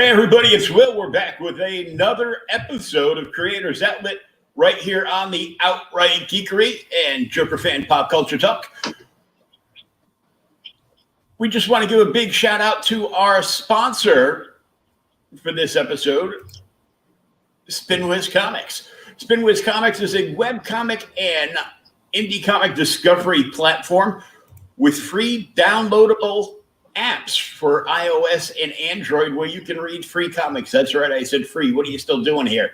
Hey everybody, it's Will. We're back with another episode of Creators Outlet right here on the Outright Geekery and Joker Fan Pop Culture Talk. We just want to give a big shout out to our sponsor for this episode, Spinwiz Comics. Spinwiz Comics is a webcomic and indie comic discovery platform with free downloadable apps for iOS and Android where you can read free comics. That's right, I said free. What are you still doing here?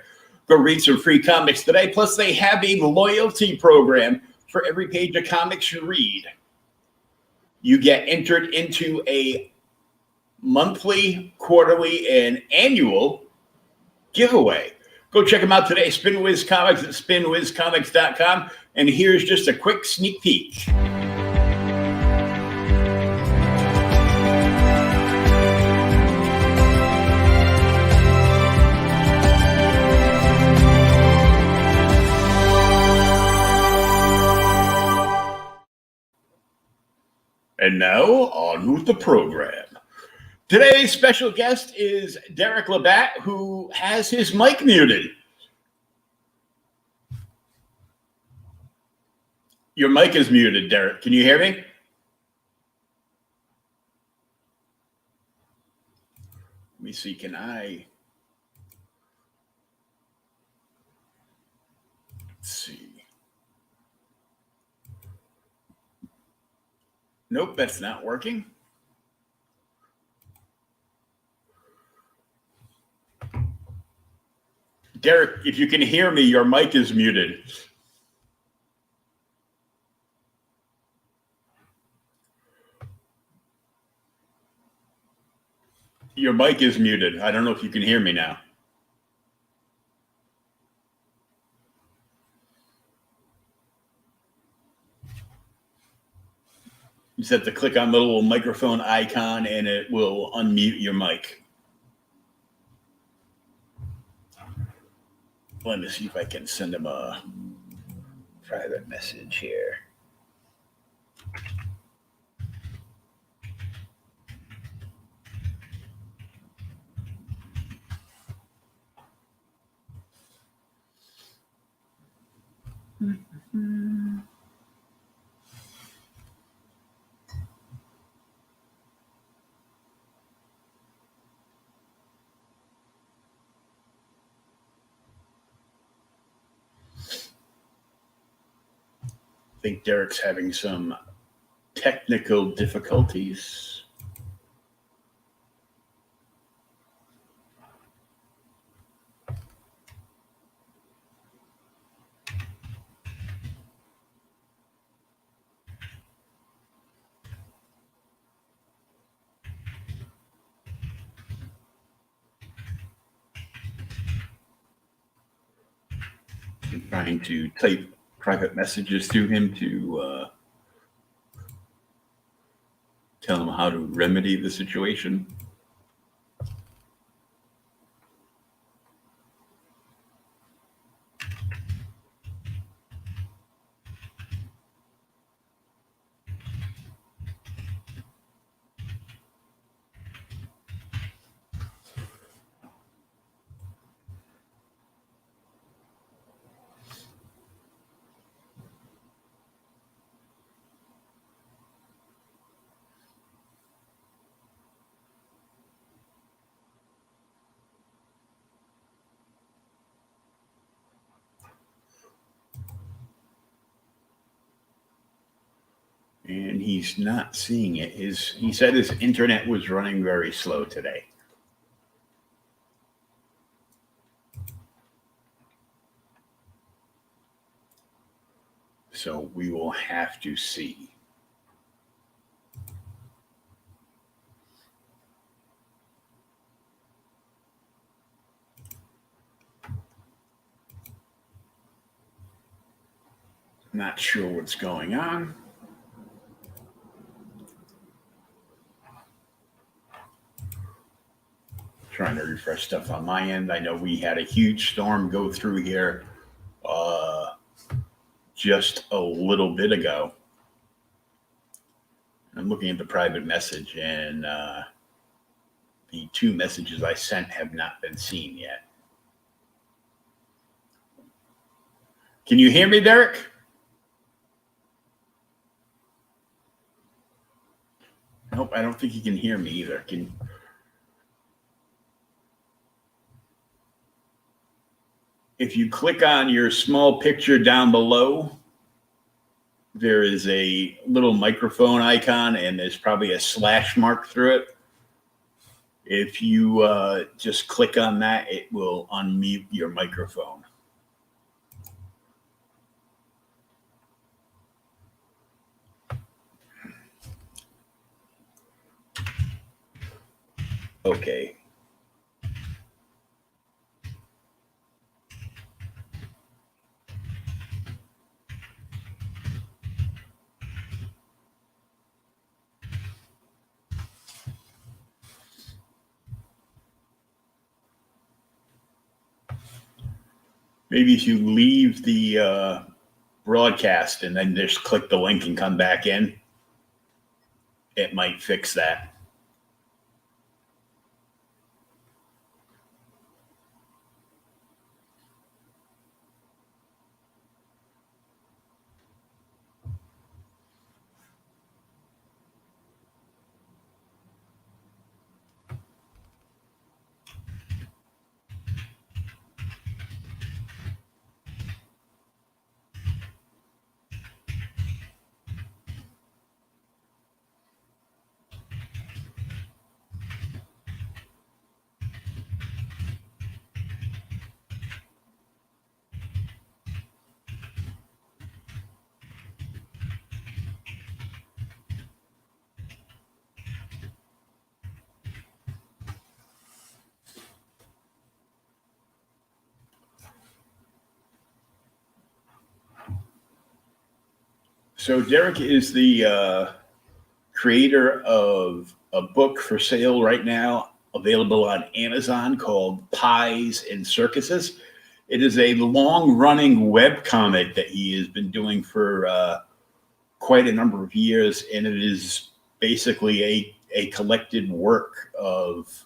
Go read some free comics today. Plus, they have a loyalty program for every page of comics you read. You get entered into a monthly, quarterly, and annual giveaway. Go check them out today. Spinwiz Comics at spinwizcomics.com. And here's just a quick sneak peek. And now, on with the program. Today's special guest is Derek Labat, who has his mic muted. Your mic is muted, Derek. Can you hear me? Let me see, can I? Let's see. Nope, that's not working. Derek, if you can hear me, your mic is muted. Your mic is muted. I don't know if you can hear me now. You just have to click on the little microphone icon and it will unmute your mic. Let me see if I can send him a private message here. I think Derek's having some technical difficulties. I'm trying to type private messages to him to tell him how to remedy the situation. And he's not seeing it. He said his internet was running very slow today. So we will have to see. Not sure what's going on. Trying to refresh stuff on my end. I know we had a huge storm go through here just a little bit ago. I'm looking at the private message and the 2 messages I sent have not been seen yet. Can you hear me, Derek? Nope, I don't think he can hear me either. If you click on your small picture down below, there is a little microphone icon, and there's probably a slash mark through it. If you just click on that, it will unmute your microphone. Okay. Maybe if you leave the broadcast and then just click the link and come back in, it might fix that. So Derek is the creator of a book for sale right now, available on Amazon, called Pies and Circuses. It is a long-running webcomic that he has been doing for quite a number of years, and it is basically a collected work of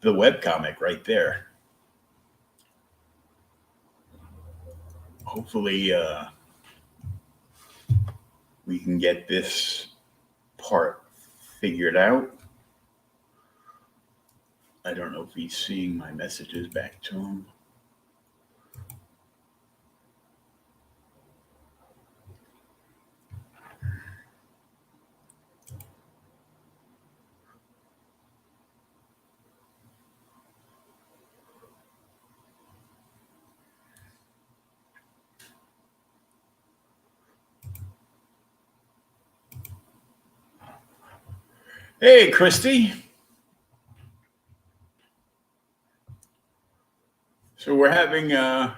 the webcomic right there. Hopefully, we can get this part figured out. I don't know if he's seeing my messages back to him. Hey, Christy. So we're having oh,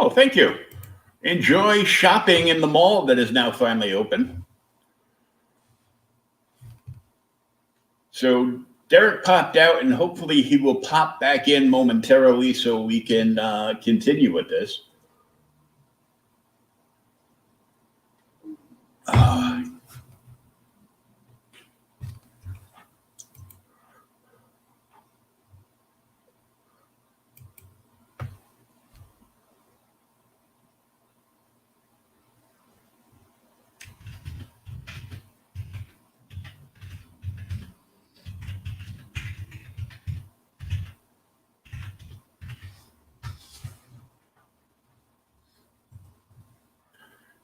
thank you. Enjoy shopping in the mall that is now finally open. So Derek popped out, and hopefully he will pop back in momentarily so we can continue with this.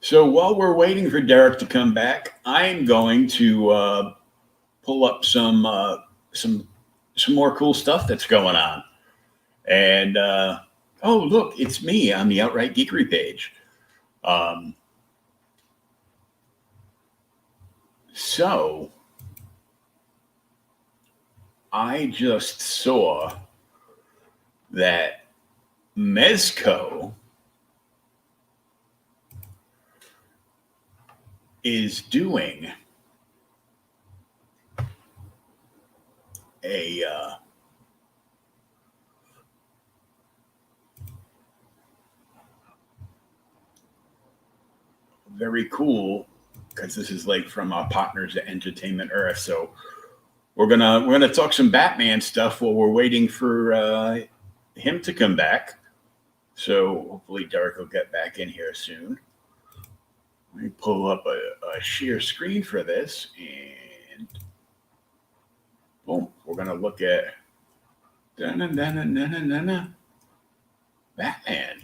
So while we're waiting for Derek to come back, I'm going to pull up some more cool stuff that's going on. And oh, look, it's me on the Outright Geekery page. So I just saw that Mezco is doing a very cool because this is like from our partners at Entertainment Earth. So we're gonna talk some Batman stuff while we're waiting for him to come back. So hopefully Derek will get back in here soon. Let me pull up a share screen for this, and boom, we're gonna look at Batman.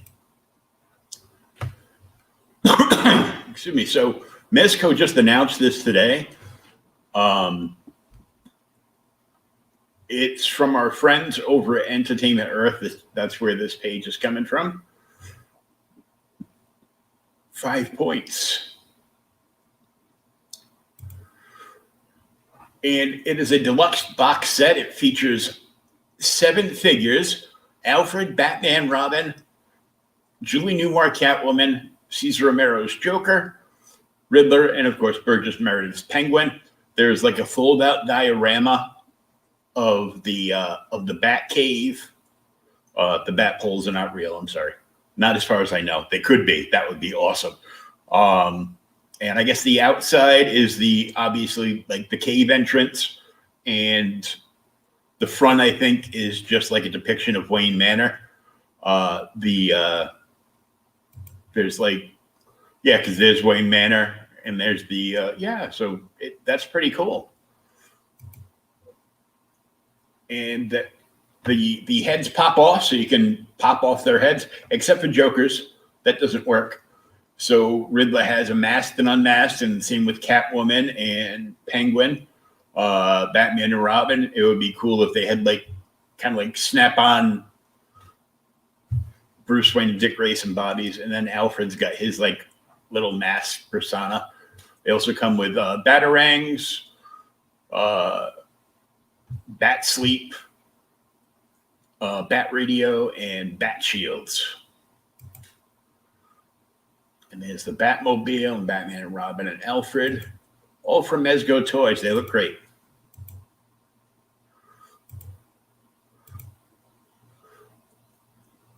Excuse me. So Mezco just announced this today. It's from our friends over at Entertainment Earth. That's where this page is coming from. 5 points. And it is a deluxe box set. It features 7 figures: Alfred, Batman, Robin, Julie Newmar, Catwoman, Cesar Romero's Joker, Riddler, and of course Burgess Meredith's Penguin. There's like a fold-out diorama of the Bat Cave. The bat poles are not real. I'm sorry, not as far as I know. They could be. That would be awesome. And I guess the outside is obviously like the cave entrance, and the front I think is just like a depiction of Wayne Manor. There's like, yeah, because there's Wayne Manor, and there's so that's pretty cool. And the heads pop off, so you can pop off their heads, except for Joker's. That doesn't work. So Riddler has a masked and unmasked, and same with Catwoman and Penguin. Batman and Robin, it would be cool if they had like kind of like snap-on Bruce Wayne and Dick Grayson bodies, and then Alfred's got his like little mask persona. They also come with batarangs, bat sleep, bat radio, and bat shields. And there's the Batmobile and Batman and Robin and Alfred, all from Mezco Toys. They look great.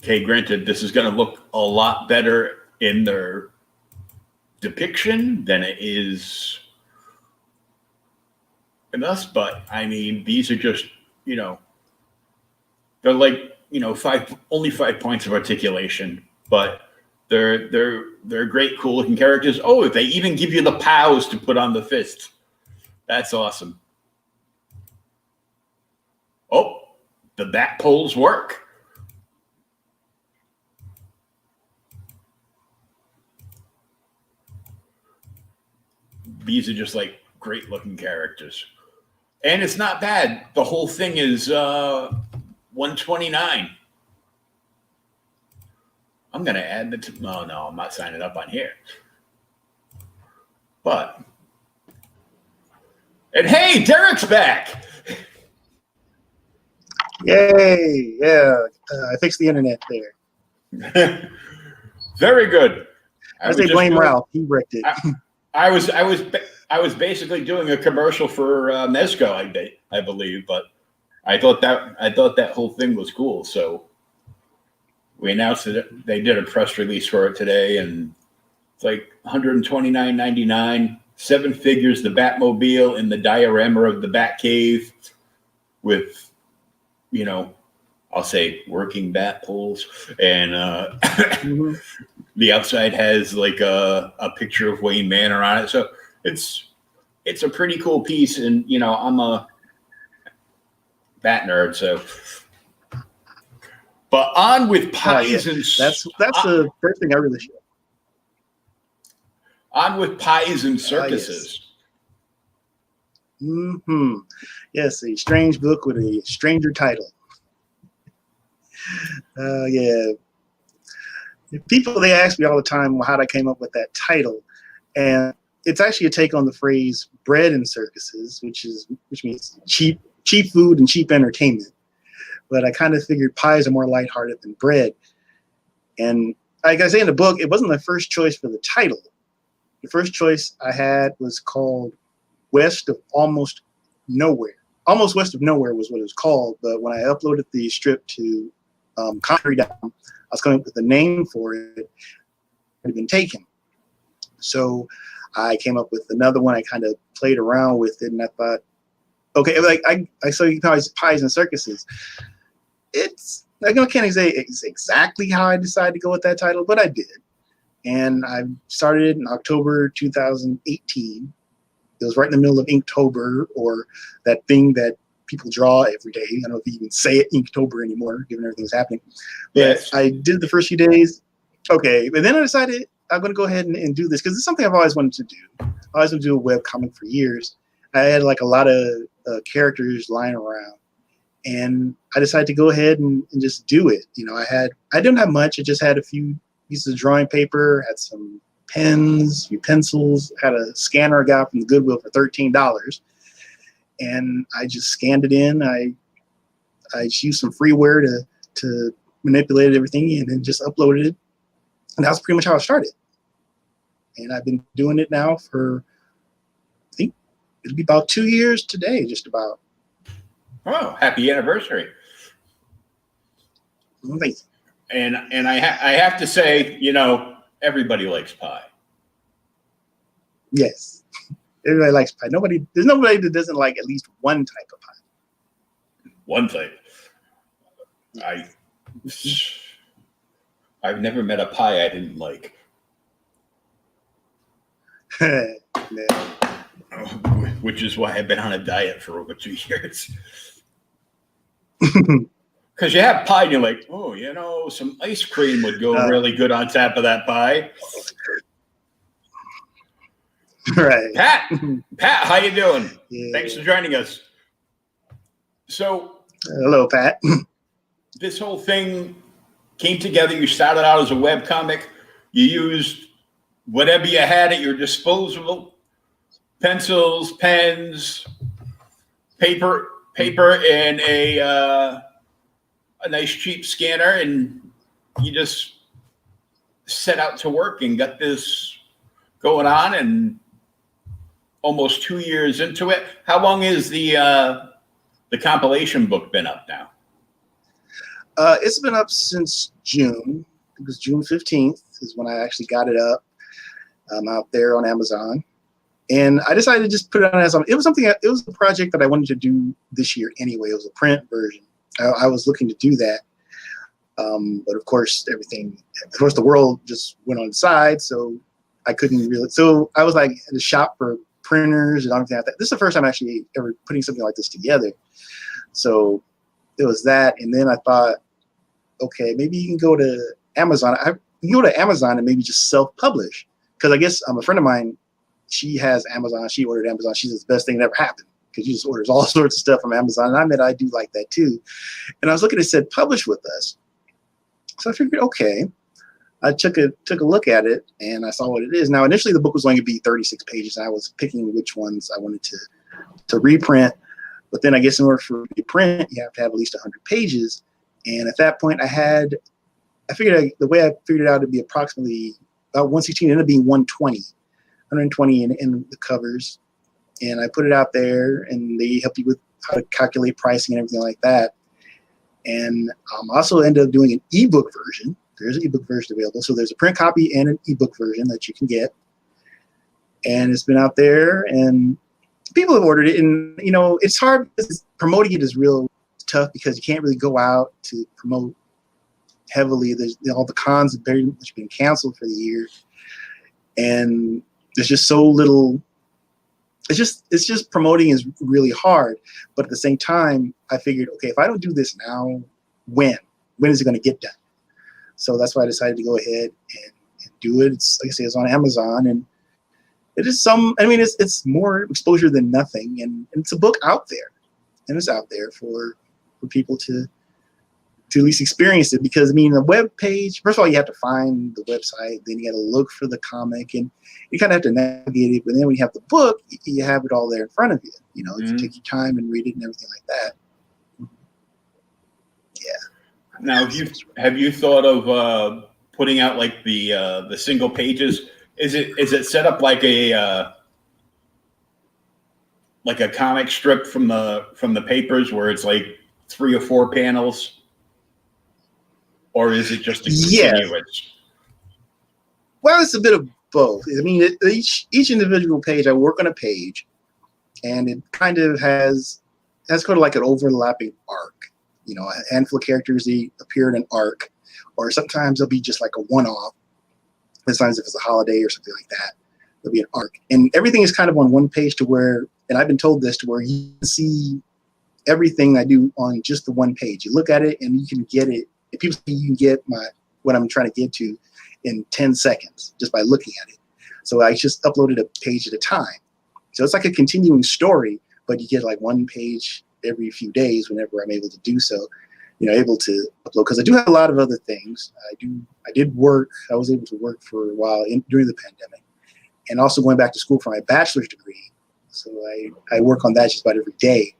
Okay, granted, this is going to look a lot better in their depiction than it is in us, but I mean, these are just, they're like, only 5 points of articulation, but they're great, cool looking characters. Oh, they even give you the pows to put on the fists. That's awesome. Oh, the bat poles work. These are just like great looking characters. And it's not bad. The whole thing is $129. I'm going to add no, I'm not signing up on here. But, and hey, Derek's back. Yay. Yeah. I fixed the internet there. Very good. As they blame Ralph, he wrecked it. I was basically doing a commercial for Mezco, I believe, but I thought that whole thing was cool. So we announced that they did a press release for it today, and it's like $129.99, 7 figures, the Batmobile and the diorama of the Batcave with, I'll say working bat poles, and the outside has like a picture of Wayne Manor on it. So it's a pretty cool piece, and I'm a bat nerd, so. But on with pies and that's the first thing I really show. On with pies and circuses. Yes, a strange book with a stranger title. Yeah. People, they ask me all the time how I came up with that title, and it's actually a take on the phrase "bread in circuses," which means cheap food and cheap entertainment. But I kind of figured pies are more lighthearted than bread. And like I say in the book, it wasn't my first choice for the title. The first choice I had was called West of Almost Nowhere. Almost West of Nowhere was what it was called. But when I uploaded the strip to Concrete Down, I was coming up with a name for it. It had been taken. So I came up with another one. I kind of played around with it, and I thought, okay, like I saw pies and circuses. It's like, I can't say it's exactly how I decided to go with that title, but I did. And I started in October 2018. It was right in the middle of Inktober, or that thing that people draw every day. I don't know if you even say it Inktober anymore, given everything that's happening. But yes. I did the first few days. Okay, but then I decided I'm going to go ahead and do this because it's something I've always wanted to do. I always wanted to do a web comic for years. I had like a lot of characters lying around, and I decided to go ahead and just do it. You know, I didn't have much. I just had a few pieces of drawing paper, had some pens, a few pencils, had a scanner I got from the Goodwill for $13. And I just scanned it in. I used some freeware to manipulate everything and then just uploaded it. And that was pretty much how I started. And I've been doing it now for, I think it'll be about 2 years today, just about. Oh, happy anniversary. Thanks. And I have to say, you know, everybody likes pie. Yes. Everybody likes pie. There's nobody that doesn't like at least one type of pie. One type. I've never met a pie I didn't like. Which is why I've been on a diet for over 2 years. Because you have pie and you're like, oh, you know, some ice cream would go really good on top of that pie. Right. Pat, how you doing? Yeah. Thanks for joining us. So, hello, Pat. This whole thing came together. You started out as a webcomic. You used whatever you had at your disposal: pencils, pens, paper, and a nice cheap scanner, and you just set out to work and got this going on. And almost 2 years into it, how long is the compilation book been up now? It's been up since June. It was June 15th is when I actually got it up out there on Amazon. And I decided to just put it on Amazon. It was a project that I wanted to do this year anyway. It was a print version. I was looking to do that. But of course, the world just went on its side. So I couldn't really. So I was like at the shop for printers and everything like that. This is the first time actually ever putting something like this together. So it was that. And then I thought, okay, maybe you can go to Amazon. You can go to Amazon and maybe just self-publish. Because I guess a friend of mine, she has Amazon. She ordered Amazon. She says the best thing that ever happened because she just orders all sorts of stuff from Amazon. And I do like that too. And I was looking, it said publish with us. So I figured, okay. I took a look at it and I saw what it is. Now, initially the book was going to be 36 pages. And I was picking which ones I wanted to reprint. But then I guess in order for you to print, you have to have at least 100 pages. And at that point, I figured the way I figured it out to be approximately about 116, it ended up being 120 in the covers. And I put it out there and they help you with how to calculate pricing and everything like that. And also ended up doing an ebook version. There's an ebook version available. So there's a print copy and an ebook version that you can get. And it's been out there and people have ordered it. And, you know, it's hard because promoting it is real tough because you can't really go out to promote heavily. There's all the cons have very much been canceled for the year. And there's just so little. It's just promoting is really hard. But at the same time, I figured, okay, if I don't do this now, when is it going to get done? So that's why I decided to go ahead and do it. It's like I say, it's on Amazon, and it is it's more exposure than nothing, and it's a book out there, and it's out there for people to at least experience it. Because the web page, first of all, you have to find the website, then you got to look for the comic, and you kind of have to navigate it. But then when you have the book, you have it all there in front of you. You know, you take your time and read it and everything like that. Yeah. Now, have you thought of putting out like the single pages? Is it set up like a comic strip from the papers where it's like 3 or 4 panels, or is it just a continuous? Well, it's a bit of both. I mean, each individual page, I work on a page, and it kind of has kind of like an overlapping arc. You know, a handful of characters, they appear in an arc, or sometimes they'll be just like a one-off. Sometimes if it's a holiday or something like that, there'll be an arc. And everything is kind of on one page to where, and I've been told this, to where you can see everything I do on just the one page. You look at it and you can get it. And people say you can get what I'm trying to get to in 10 seconds just by looking at it. So I just uploaded a page at a time. So it's like a continuing story, but you get like one page every few days whenever I'm able to do so, you know, able to upload, because I do have a lot of other things. I did work. I was able to work for a while during the pandemic, and also going back to school for my bachelor's degree. So I work on that just about every day.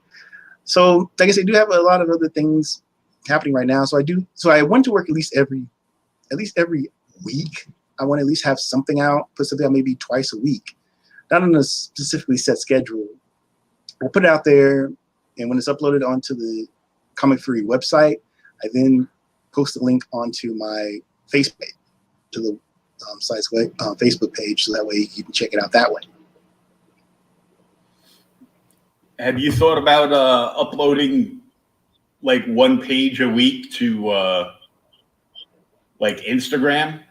So like I said, I do have a lot of other things happening right now. So I want to work at least every week. I want to at least have something out, put something out maybe twice a week, not on a specifically set schedule. I'll put it out there, and when it's uploaded onto the Comic Fury website, I then post the link onto my Facebook page, to the site's Facebook page, so that way you can check it out that way. Have you thought about uploading like one page a week to like Instagram?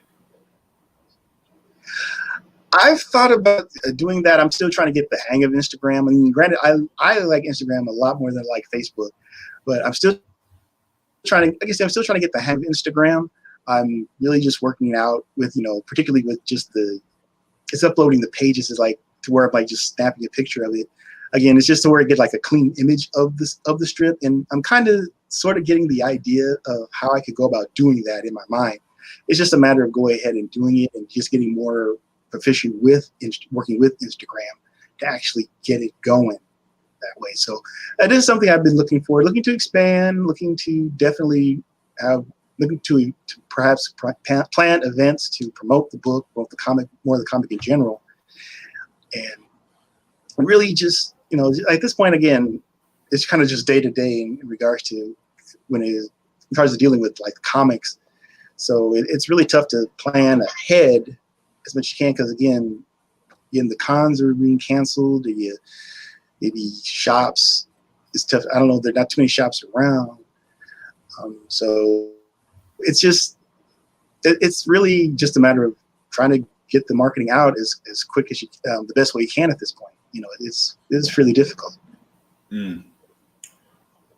I've thought about doing that. I'm still trying to get the hang of Instagram. I mean, granted, I like Instagram a lot more than I like Facebook, but I'm still trying to, like I said, I'm still trying to get the hang of Instagram. I'm really just working out with, you know, particularly with just it's uploading the pages is like to where I'm like just snapping a picture of it. Again, it's just to where I get like a clean image of the strip. And I'm kind of sort of getting the idea of how I could go about doing that in my mind. It's just a matter of going ahead and doing it and just getting more proficient with working with Instagram to actually get it going that way. So that is something I've been looking for, looking to expand, looking to definitely looking to perhaps plan events to promote the book, both the comic, more the comic in general. And really just, you know, at this point, again, it's kind of just day to day in regards to in regards to dealing with like comics. So it's really tough to plan ahead as much as you can, because again, the cons are being canceled. Maybe shops, it's tough. I don't know. There are not too many shops around. So it's just, it's really just a matter of trying to get the marketing out as quick as you, the best way you can at this point. You know, it's really difficult. Mm.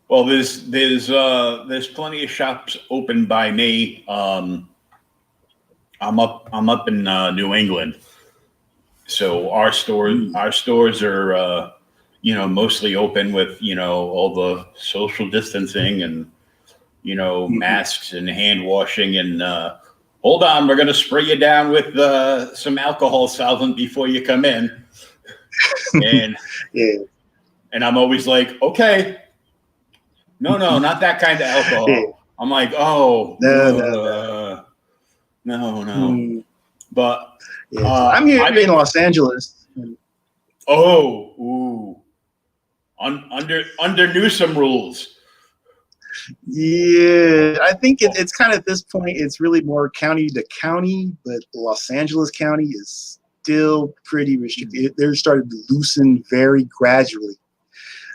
Well, there's plenty of shops open by me. I'm up in New England, so our stores are you know, mostly open with, you know, all the social distancing and, you know, masks and hand washing and hold on, we're gonna spray you down with some alcohol solvent before you come in. And yeah. And I'm always like, okay, no, not that kind of alcohol. Yeah. I'm like, oh, no. But yeah. I'm here in Los Angeles. Under Newsom rules. Yeah, I think it's kind of at this point, it's really more county to county, but Los Angeles County is still pretty restricted. They're starting to loosen very gradually.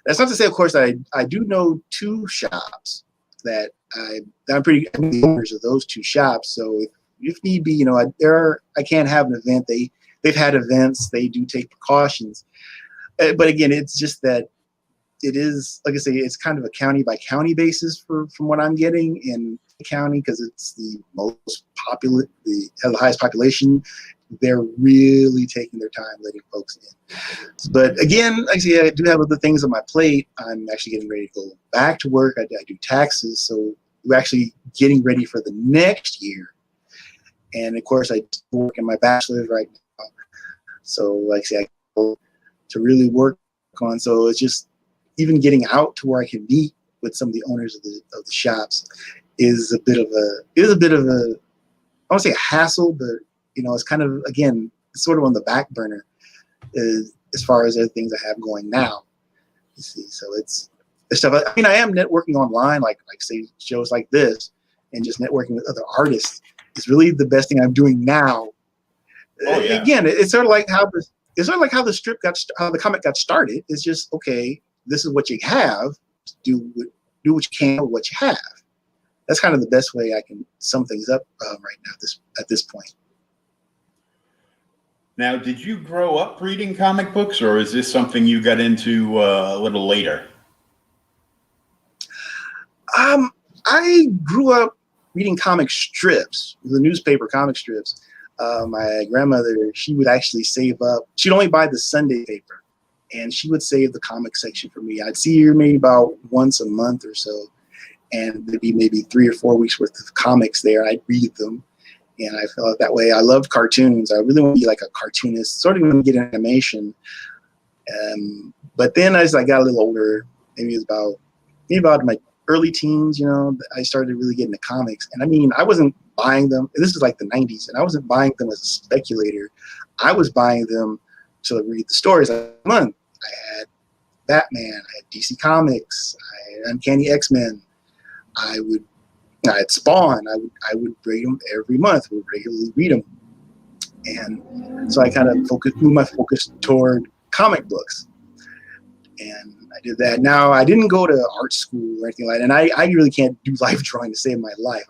That's not to say, of course, I do know two shops that I'm pretty the owners of those two shops. So if need be, you know, I can't have an event. They've had events. They do take precautions, but again, it's just that it is, like I say, it's kind of a county by county basis from what I'm getting in the county, because it's the most popular, has the highest population. They're really taking their time letting folks in. But again, like I say, I do have other things on my plate. I'm actually getting ready to go back to work. I do taxes, so we're actually getting ready for the next year. And of course, I work in my bachelor's right now. So like I say, I go to really work on. So it's just even getting out to where I can meet with some of the owners of the shops is a bit of a I won't say a hassle, but you know, it's kind of, again, it's sort of on the back burner as far as other things I have going now. You see, so it's stuff. I mean, I am networking online, like say shows like this, and just networking with other artists is really the best thing I'm doing now Oh yeah. Again, it's sort of like how the comic got started. It's just, okay, this is what you have. Do what you can with what you have. That's kind of the best way I can sum things up right now at this point. Now, did you grow up reading comic books, or is this something you got into a little later? I grew up reading comic strips, the newspaper comic strips. My grandmother, she would actually save up. She'd only buy the Sunday paper, and she would save the comic section for me. I'd see her maybe about once a month or so, and there'd be maybe 3 or 4 weeks worth of comics there. I'd read them, and I felt that way. I loved cartoons. I really want to be like a cartoonist, sort of want to get animation. But then as I got a little older, maybe about my early teens, I started really getting into comics. And I mean, I wasn't buying them. This is like the 90s, and I wasn't buying them as a speculator. I was buying them to read the stories. I had Batman, I had DC Comics, I had Uncanny X-Men. I had Spawn. I would read them every month. I would regularly read them. And so I kind of moved my focus toward comic books. And I did that. Now, I didn't go to art school or anything like that. And I really can't do life drawing to save my life.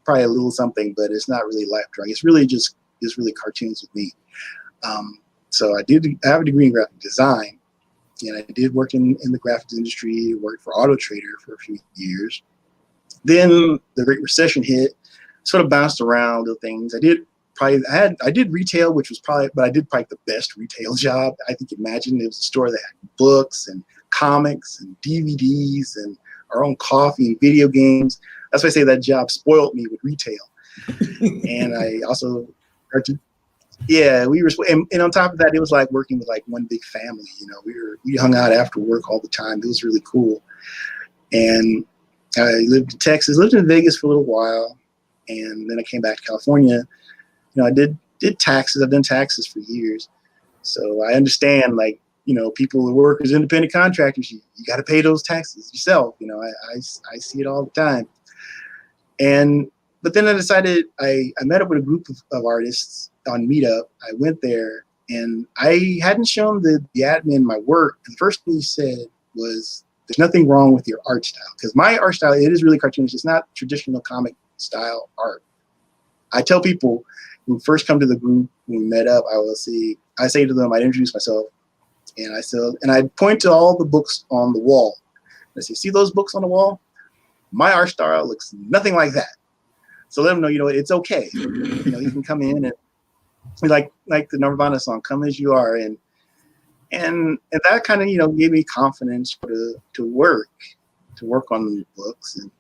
Probably a little something, but it's not really life drawing. It's really just cartoons with me. So I have a degree in graphic design. And I did work in the graphics industry, worked for Auto Trader for a few years. Then the Great Recession hit, sort of bounced around little things. I did retail, but I did probably the best retail job I think you imagine. It was a store that had books and comics and DVDs and our own coffee and video games. That's why I say that job spoiled me with retail. And I also we were, and on top of that, it was like working with like one big family. We hung out after work all the time. It was really cool. And I lived in Texas, lived in Vegas for a little while, and then I came back to California. I did taxes. I've done taxes for years, so I understand. Like, people who work as independent contractors, you got to pay those taxes yourself. I see it all the time. But then I decided I met up with a group of artists on Meetup. I went there, and I hadn't shown the admin my work. And the first thing he said was, "There's nothing wrong with your art style," because my art style, it is really cartoonish. It's not traditional comic style art. I tell people who first come to the group, when we met up, I say to them, I'd introduce myself, and I'd point to all the books on the wall. I say, "See those books on the wall? My art style looks nothing like that." So let them know, it's okay. You can come in and like the Nirvana song, "Come As You Are," and that kind of gave me confidence to work on the books, and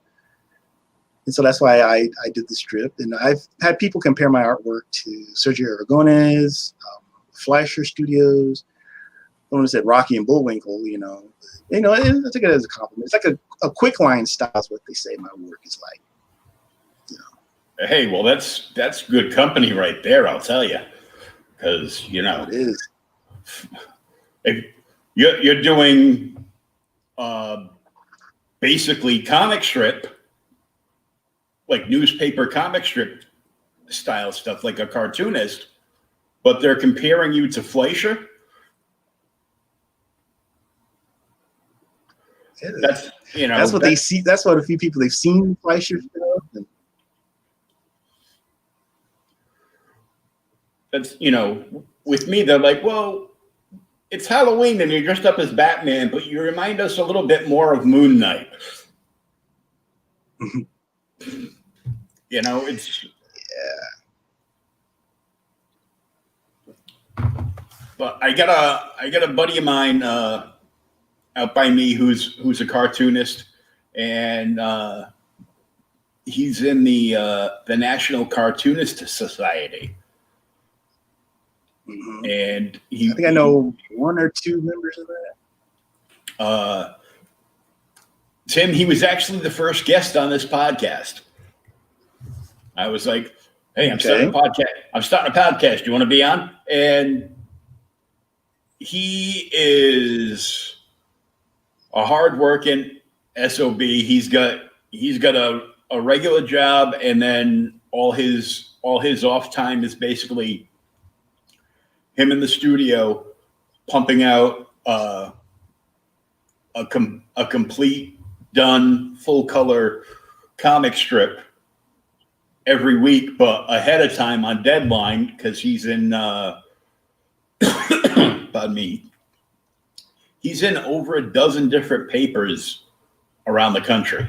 so that's why I did the strip. And I've had people compare my artwork to Sergio Aragonés, Fleischer Studios. Someone who said Rocky and Bullwinkle. I take it as a compliment. It's like a quick line style is what they say my work is like. Hey, well, that's good company right there, I'll tell you, because it is. If you're doing basically comic strip, like newspaper comic strip style stuff, like a cartoonist, but they're comparing you to Fleischer. That's what they see. That's what a few people they've seen Fleischer stuff. That's with me, they're like, well, it's Halloween and you're dressed up as Batman, but you remind us a little bit more of Moon Knight. It's But I got a buddy of mine out by me who's a cartoonist, and he's in the National Cartoonist Society. Mm-hmm. And I think I know one or two members of that. Tim, he was actually the first guest on this podcast. I was like, "Hey, I'm starting a podcast. Do you want to be on?" And he is a hardworking SOB. He's got a regular job, and then all his all his off time is basically him in the studio pumping out a complete, done, full color comic strip every week, but ahead of time on deadline because he's in. Pardon me. He's in over a dozen different papers around the country.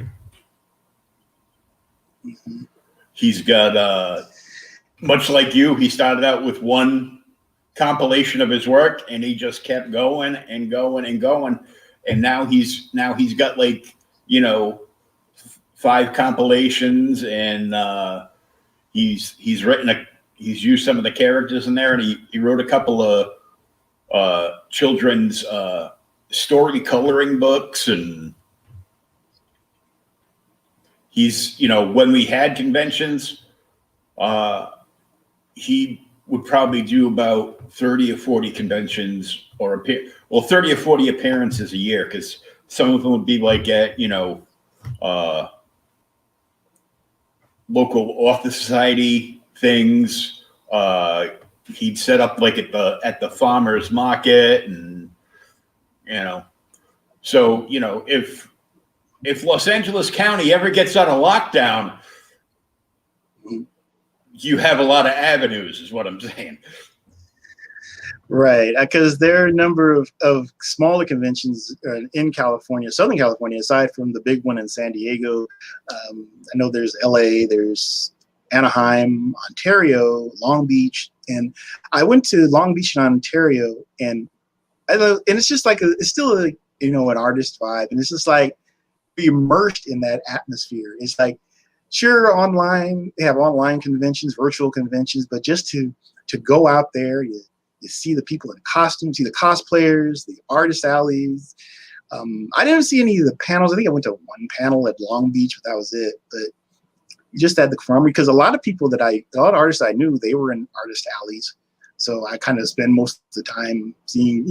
Mm-hmm. He's got, much like you, he started out with one compilation of his work, and he just kept going and going and going, and now he's got like 5 compilations, and he's used some of the characters in there, and he wrote a couple of children's story coloring books, and he's when we had conventions, he would probably do about 30 or 40 conventions or 30 or 40 appearances a year, because some of them would be like at local author society things. He'd set up like at the farmers market, and so if Los Angeles County ever gets out of lockdown, you have a lot of avenues, is what I'm saying. Right, because there are a number of smaller conventions in California, Southern California, aside from the big one in San Diego. I know there's LA, there's Anaheim, Ontario, Long Beach, and I went to Long Beach in Ontario, and it's just like it's still an artist vibe, and it's just like be immersed in that atmosphere. It's like, sure, online they have online conventions, virtual conventions, but just to go out there, you see the people in costumes, see the cosplayers, the artist alleys. I didn't see any of the panels. I think I went to one panel at Long Beach, but that was it. But just at the farm, because a lot of artists I knew, they were in artist alleys. So I kind of spend most of the time seeing,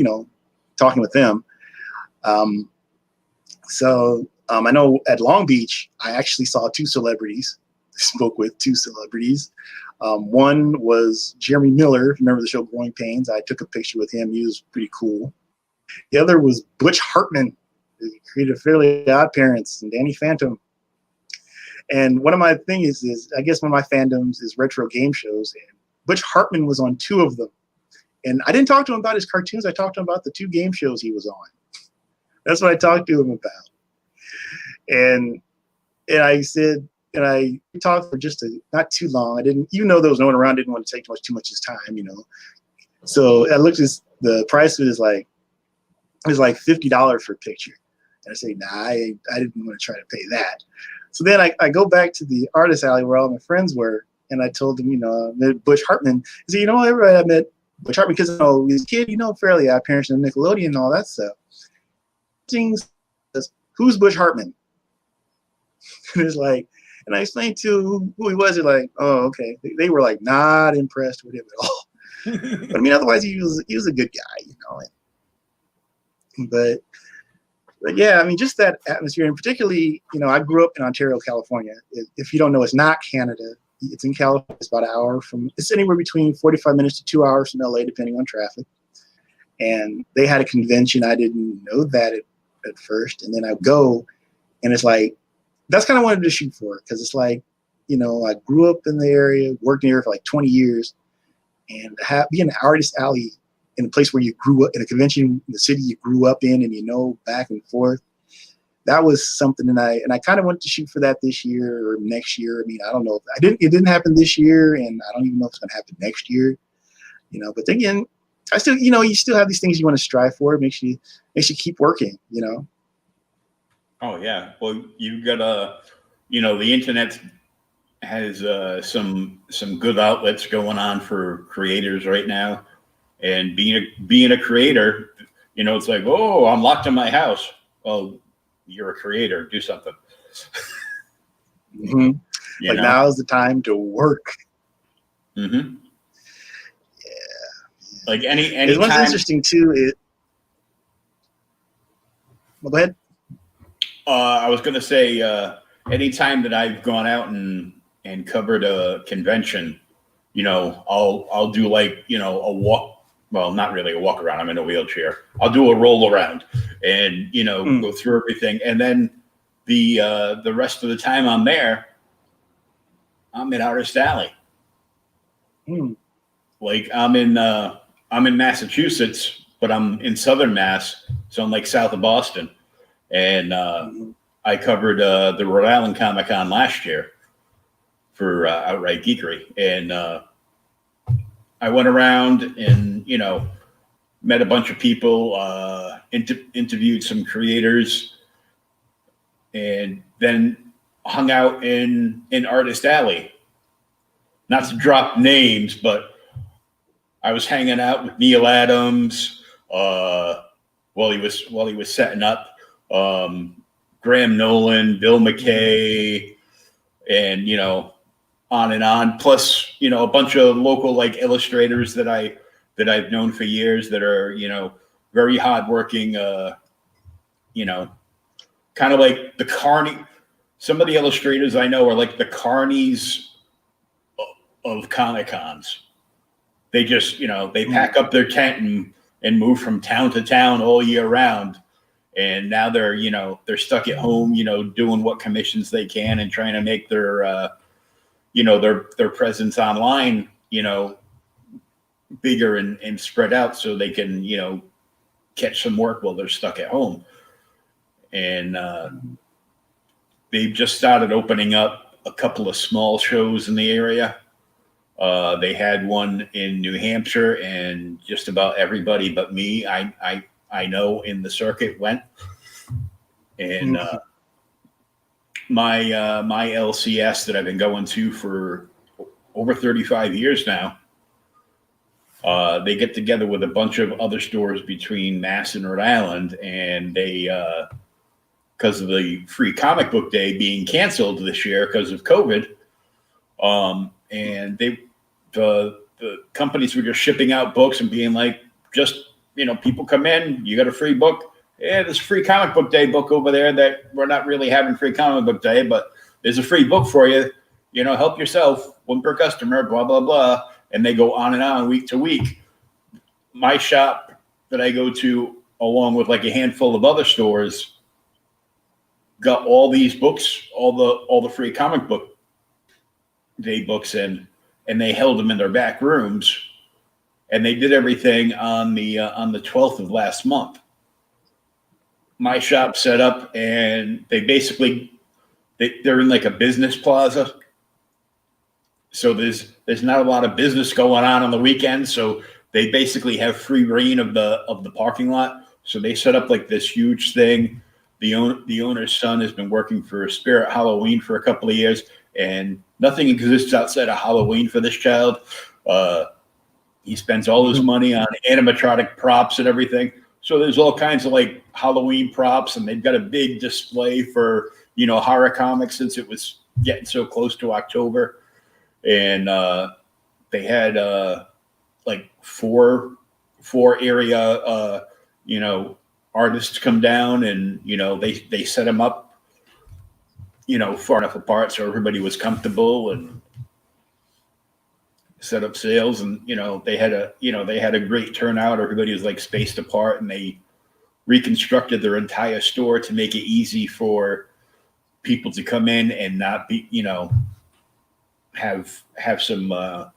talking with them. I know at Long Beach, I actually saw 2 celebrities, spoke with 2 celebrities. One was Jeremy Miller, if you remember the show Growing Pains. I took a picture with him. He was pretty cool. The other was Butch Hartman, who created Fairly Odd Parents and Danny Phantom. And one of my things is, I guess one of my fandoms is retro game shows, and Butch Hartman was on 2 of them. And I didn't talk to him about his cartoons. I talked to him about the 2 game shows he was on. That's what I talked to him about. And I said, and I talked for just not too long. I didn't, even though there was no one around, didn't want to take too much of his time, So I looked at the price of it it was like $50 for a picture. And I say, nah, I didn't want to try to pay that. So then I go back to the artist alley where all my friends were, and I told them, I met Butch Hartman. I said, everybody I met Butch Hartman because he's a kid, Fairly Odd Parents and Nickelodeon and all that stuff. Who's Butch Hartman? And it's like, and I explained to who he was. They're like, oh, okay. They were like not impressed with him at all. But I mean, otherwise he was a good guy, But yeah, I mean, just that atmosphere, and particularly, I grew up in Ontario, California. If you don't know, it's not Canada. It's in California. It's about an hour it's anywhere between 45 minutes to 2 hours from LA, depending on traffic. And they had a convention. I didn't know that at first. And then I go, and it's like, that's kind of what I wanted to shoot for, because it's like, I grew up in the area, worked in the area for like 20 years, and be in an artist alley in a place where you grew up, in a convention in the city you grew up in, and back and forth. That was something, and I kind of wanted to shoot for that this year or next year. I mean, I don't know. It didn't happen this year, and I don't even know if it's going to happen next year. But again, I still, you still have these things you want to strive for. It makes you keep working. Oh yeah. Well, you've got the internet has some good outlets going on for creators right now, and being a creator, it's like, oh, I'm locked in my house. Well, you're a creator. Do something. Mm-hmm. Now's the time to work. Mm-hmm. Yeah. Like any what's time. Interesting too is. Well, go ahead. I was going to say, anytime that I've gone out and covered a convention, I'll do like, a walk. Well, not really a walk around. I'm in a wheelchair. I'll do a roll around and, go through everything. And then the rest of the time I'm there, I'm in Artist Alley. Like I'm in Massachusetts, but I'm in Southern Mass. So I'm like south of Boston. And I covered the Rhode Island Comic Con last year for Outright Geekery. And I went around and, met a bunch of people, interviewed some creators, and then hung out in Artist Alley. Not to drop names, but I was hanging out with Neil Adams while he was setting up, Graham Nolan, Bill McKay, and on and on. Plus, a bunch of local like illustrators that I've known for years that are very hardworking. Kind of like the Carney. Some of the illustrators I know are like the Carneys of Comic Cons. They just they pack up their tent and move from town to town all year round. And now they're stuck at home, doing what commissions they can and trying to make their their presence online, bigger and spread out so they can, catch some work while they're stuck at home. And they've just started opening up a couple of small shows in the area. They had one in New Hampshire, and just about everybody but me, I know in the circuit went. And my LCS that I've been going to for over 35 years now, they get together with a bunch of other stores between Mass and Rhode Island, and they, because of the free comic book day being canceled this year because of COVID, and the companies were just shipping out books and being like, just, people come in, you got a free book. Yeah, there's a free comic book day book over there that we're not really having free comic book day, but there's a free book for you. Help yourself, one per customer, blah, blah, blah. And they go on and on week to week. My shop that I go to, along with like a handful of other stores, got all these books, all the free comic book day books in, and they held them in their back rooms. And they did everything on the 12th of last month. My shop set up, and they basically they're in like a business plaza. So there's not a lot of business going on the weekend. So they basically have free reign of the parking lot. So they set up like this huge thing. The owner's son has been working for Spirit Halloween for a couple of years, and nothing exists outside of Halloween for this child. He spends all his money on animatronic props and everything. So there's all kinds of like Halloween props, and they've got a big display for, horror comics since it was getting so close to October. And they had like four area, artists come down, and, they set them up, far enough apart so everybody was comfortable, and set up sales. And they had a great turnout. Everybody was like spaced apart, and they reconstructed their entire store to make it easy for people to come in and not be have some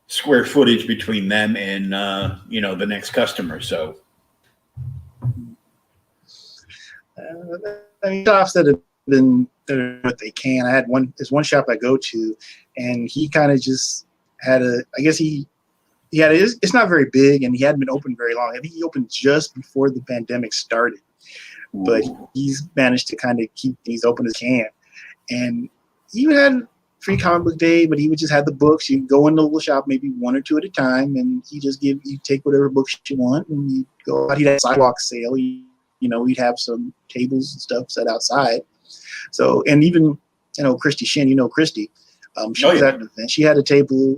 square footage between them and the next customer. So shops that have been what they can. I had there's one shop I go to, and he kind of just had it's not very big, and he hadn't been open very long. I think he opened just before the pandemic started, but he's managed to kind of keep things open as he can. And he had free comic book day, but he would just have the books. You go in the little shop, maybe one or two at a time, and he just you take whatever books you want, and you go out. He'd have a sidewalk sale. We'd have some tables and stuff set outside. So, and even, Christy Shin, Christy, she was at an event. She had a table.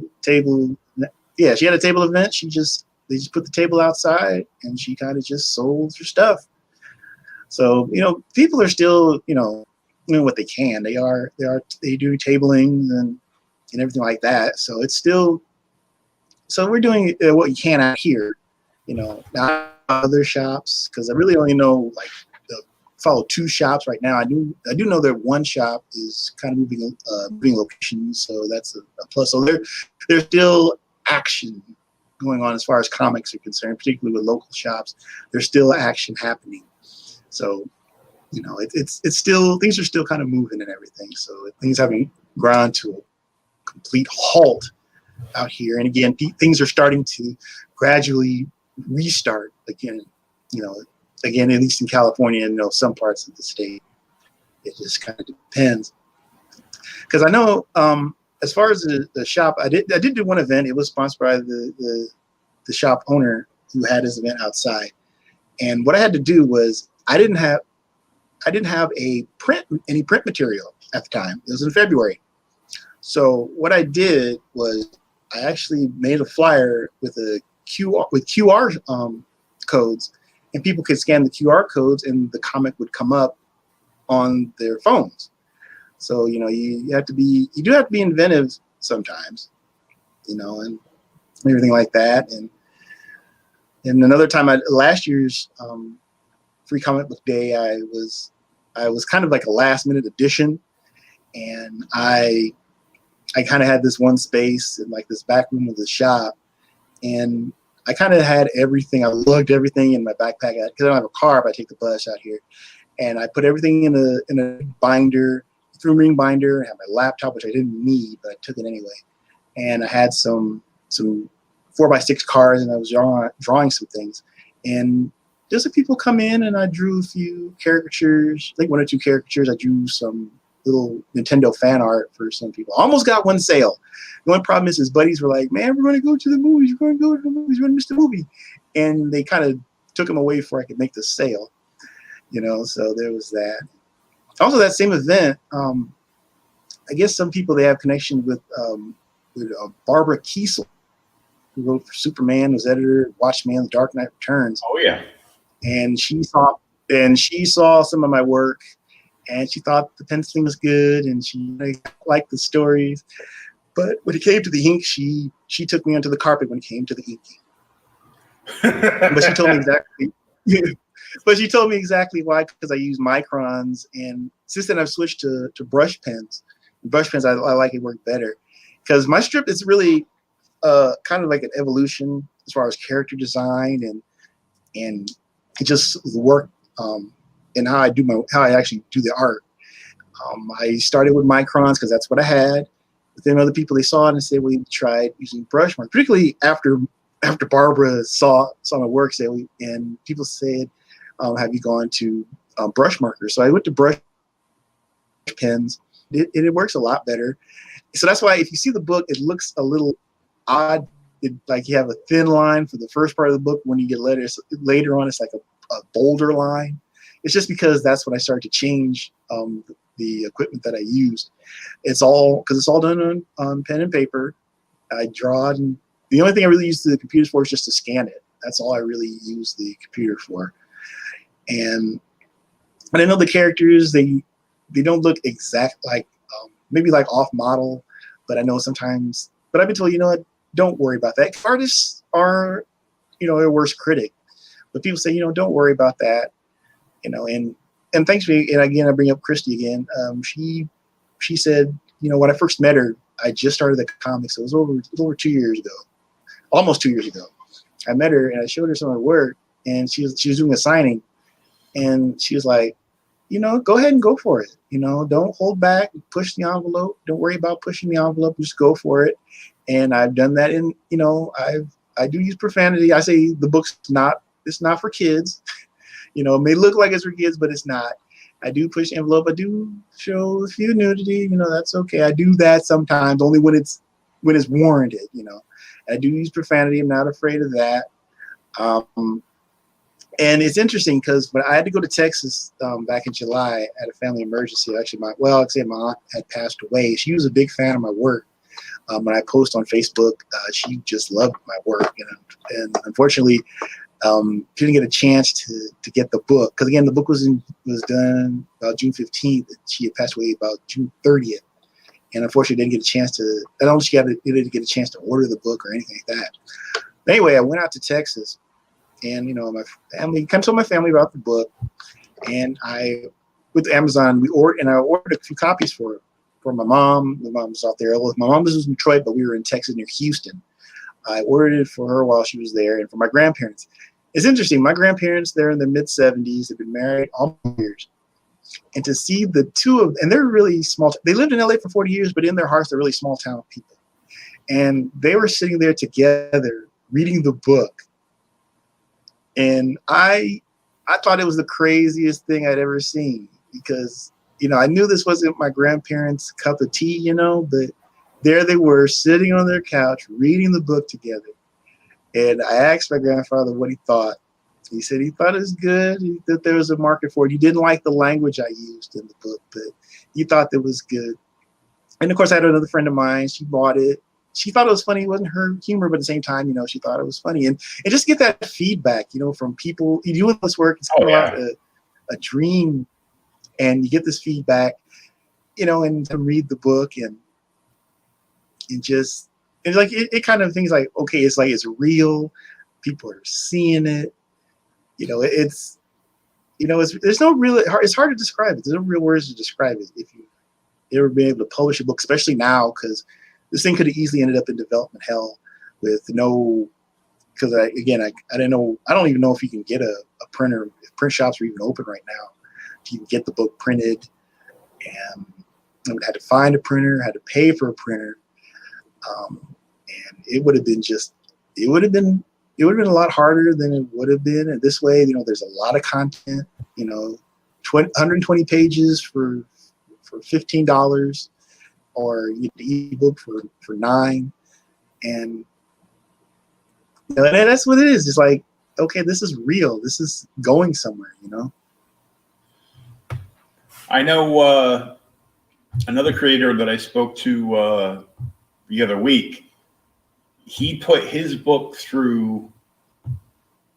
Yeah, she had a table event. They just put the table outside, and she kind of just sold her stuff. So, people are still, doing what they can. They do tablings, and and everything like that. So it's still, so we're doing what you can out here, not other shops, because I really only know like follow 2 shops right now. I do know that one shop is kind of moving locations, so that's a plus. So there's still action going on as far as comics are concerned, particularly with local shops. There's still action happening. So it's still, things are still kind of moving and everything. So things haven't ground to a complete halt out here. And again, things are starting to gradually restart again. Again, at least in California and some parts of the state. It just kind of depends. Because I know, as far as the shop, I did do one event. It was sponsored by the shop owner who had his event outside. And what I had to do was I didn't have any print material at the time. It was in February. So what I did was I actually made a flyer with QR codes. And people could scan the QR codes, and the comic would come up on their phones. So you do have to be inventive sometimes, and everything like that. And another time, last year's Free Comic Book Day, I was kind of like a last minute addition, and I kind of had this one space in like this back room of the shop, and I kind of had everything. I lugged everything in my backpack because I don't have a car, but I take the bus out here. And I put everything in a binder, 3-ring binder. I had my laptop, which I didn't need, but I took it anyway. And I had some 4x6 cards, and I was drawing some things. And just the people come in, and I drew a few caricatures, like 1 or 2 caricatures. I drew some little Nintendo fan art for some people. Almost got one sale. The only problem is his buddies were like, man, we're going to go to the movies. We're going to go to the movies. We're going to miss the movie. And they kind of took him away before I could make the sale. So there was that. Also, that same event, I guess some people, they have connection with Barbara Kiesel, who wrote for Superman, was editor, Watchmen, The Dark Knight Returns. Oh, yeah. And she saw some of my work, and she thought the penciling was good, and she liked the stories. But when it came to the ink, she took me onto the carpet when it came to the inking. But she told me exactly. But she told me exactly why, because I use microns, and since then I've switched to brush pens. Brush pens, I like it work better, because my strip is really kind of like an evolution as far as character design and it just work and how I actually do the art. I started with microns because that's what I had. But then other people, they saw it and said, well, you tried using brush mark, particularly after Barbara saw my work, and people said, have you gone to brush markers? So I went to brush pens. It works a lot better. So that's why if you see the book, it looks a little odd. Like you have a thin line for the first part of the book. When you get later on, it's like a bolder line. It's just because that's when I started to change the equipment that I used. It's all done on pen and paper. I draw it, and the only thing I really use the computers for is just to scan it. That's all I really use the computer for. And I know the characters, they don't look exact, like maybe like off model, but I know sometimes. But I've been told, what, don't worry about that. Artists are, their worst critic. But people say, don't worry about that. And thanks for, and again, I bring up Christy again. She said, when I first met her, I just started the comics. It was over 2 years ago, almost 2 years ago. I met her and I showed her some of her work, and she was doing a signing, and she was like, go ahead and go for it. Don't hold back, push the envelope. Don't worry about pushing the envelope. Just go for it. And I've done that. And I do use profanity. I say the book's it's not for kids. It may look like it's for kids, but it's not. I do push the envelope. I do show a few nudity. That's okay. I do that sometimes, only when it's warranted. I do use profanity. I'm not afraid of that. And it's interesting because when I had to go to Texas back in July, I had a family emergency. Actually, my aunt had passed away. She was a big fan of my work. When I post on Facebook, she just loved my work, and unfortunately, she didn't get a chance to get the book, because again, the book was done about June 15th. And she had passed away about June 30th, and unfortunately didn't get a chance to. I don't didn't get a chance to order the book or anything like that. But anyway, I went out to Texas, and my family kind of told my family about the book, and with Amazon I ordered a few copies for my mom. My mom was out there. My mom was in Detroit, but we were in Texas near Houston. I ordered it for her while she was there, and for my grandparents. It's interesting. My grandparents, they're in their mid-70s. They've been married almost years. And to see the two of them, and they're really small. They lived in LA for 40 years, but in their hearts, they're really small town people. And they were sitting there together reading the book. And I thought it was the craziest thing I'd ever seen because, I knew this wasn't my grandparents' cup of tea, but there they were sitting on their couch reading the book together. And I asked my grandfather what he thought. He said he thought it was good, that there was a market for it. He didn't like the language I used in the book, but he thought that was good. And of course, I had another friend of mine. She bought it. She thought it was funny. It wasn't her humor, but at the same time, she thought it was funny. And just get that feedback, from people. You doing this work, it's kind of a dream. And you get this feedback, and to read the book and just, it's like, it kind of things like, okay, it's like, it's real. People are seeing it. It's there's no real, it's hard to describe it. There's no real words to describe it. If you've ever been able to publish a book, especially now, because this thing could have easily ended up in development hell with because I didn't know, I don't even know if you can get a printer, if print shops are even open right now to even get the book printed. And I would have to find a printer, had to pay for a printer. And it would have been a lot harder than it would have been. And this way, there's a lot of content, 120 pages for $15, or you get the ebook for $9. And, and that's what it is. It's like, okay, this is real. This is going somewhere, I know another creator that I spoke to the other week. He put his book through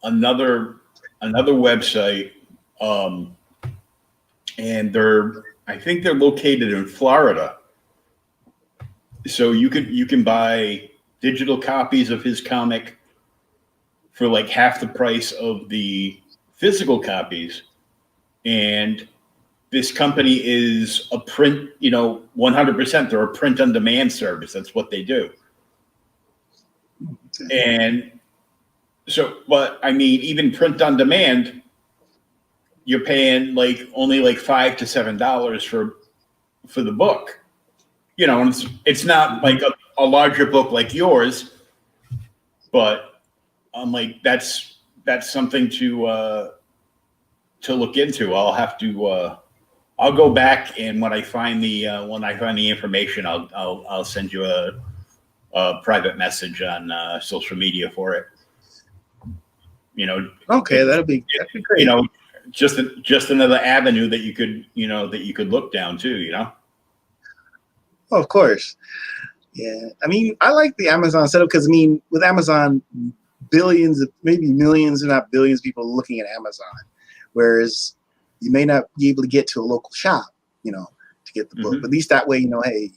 another website, and I think they're located in Florida. So you can buy digital copies of his comic for like half the price of the physical copies, and this company is a print, 100%. They're a print on demand service. That's what they do. And so, but I mean, even print on demand, you're paying only $5 to $7 for the book, and it's not like a larger book like yours, but I'm like, that's something to look into. I'll have to, I'll go back, and when I find the information, I'll send you a private message on social media for it. Okay, that'd be great. Just another avenue that you could look down too. Oh, of course. Yeah, I mean, I like the Amazon setup because with Amazon, billions, maybe millions, if not billions, of people looking at Amazon, whereas you may not be able to get to a local shop, to get the book. Mm-hmm. But at least that way, hey,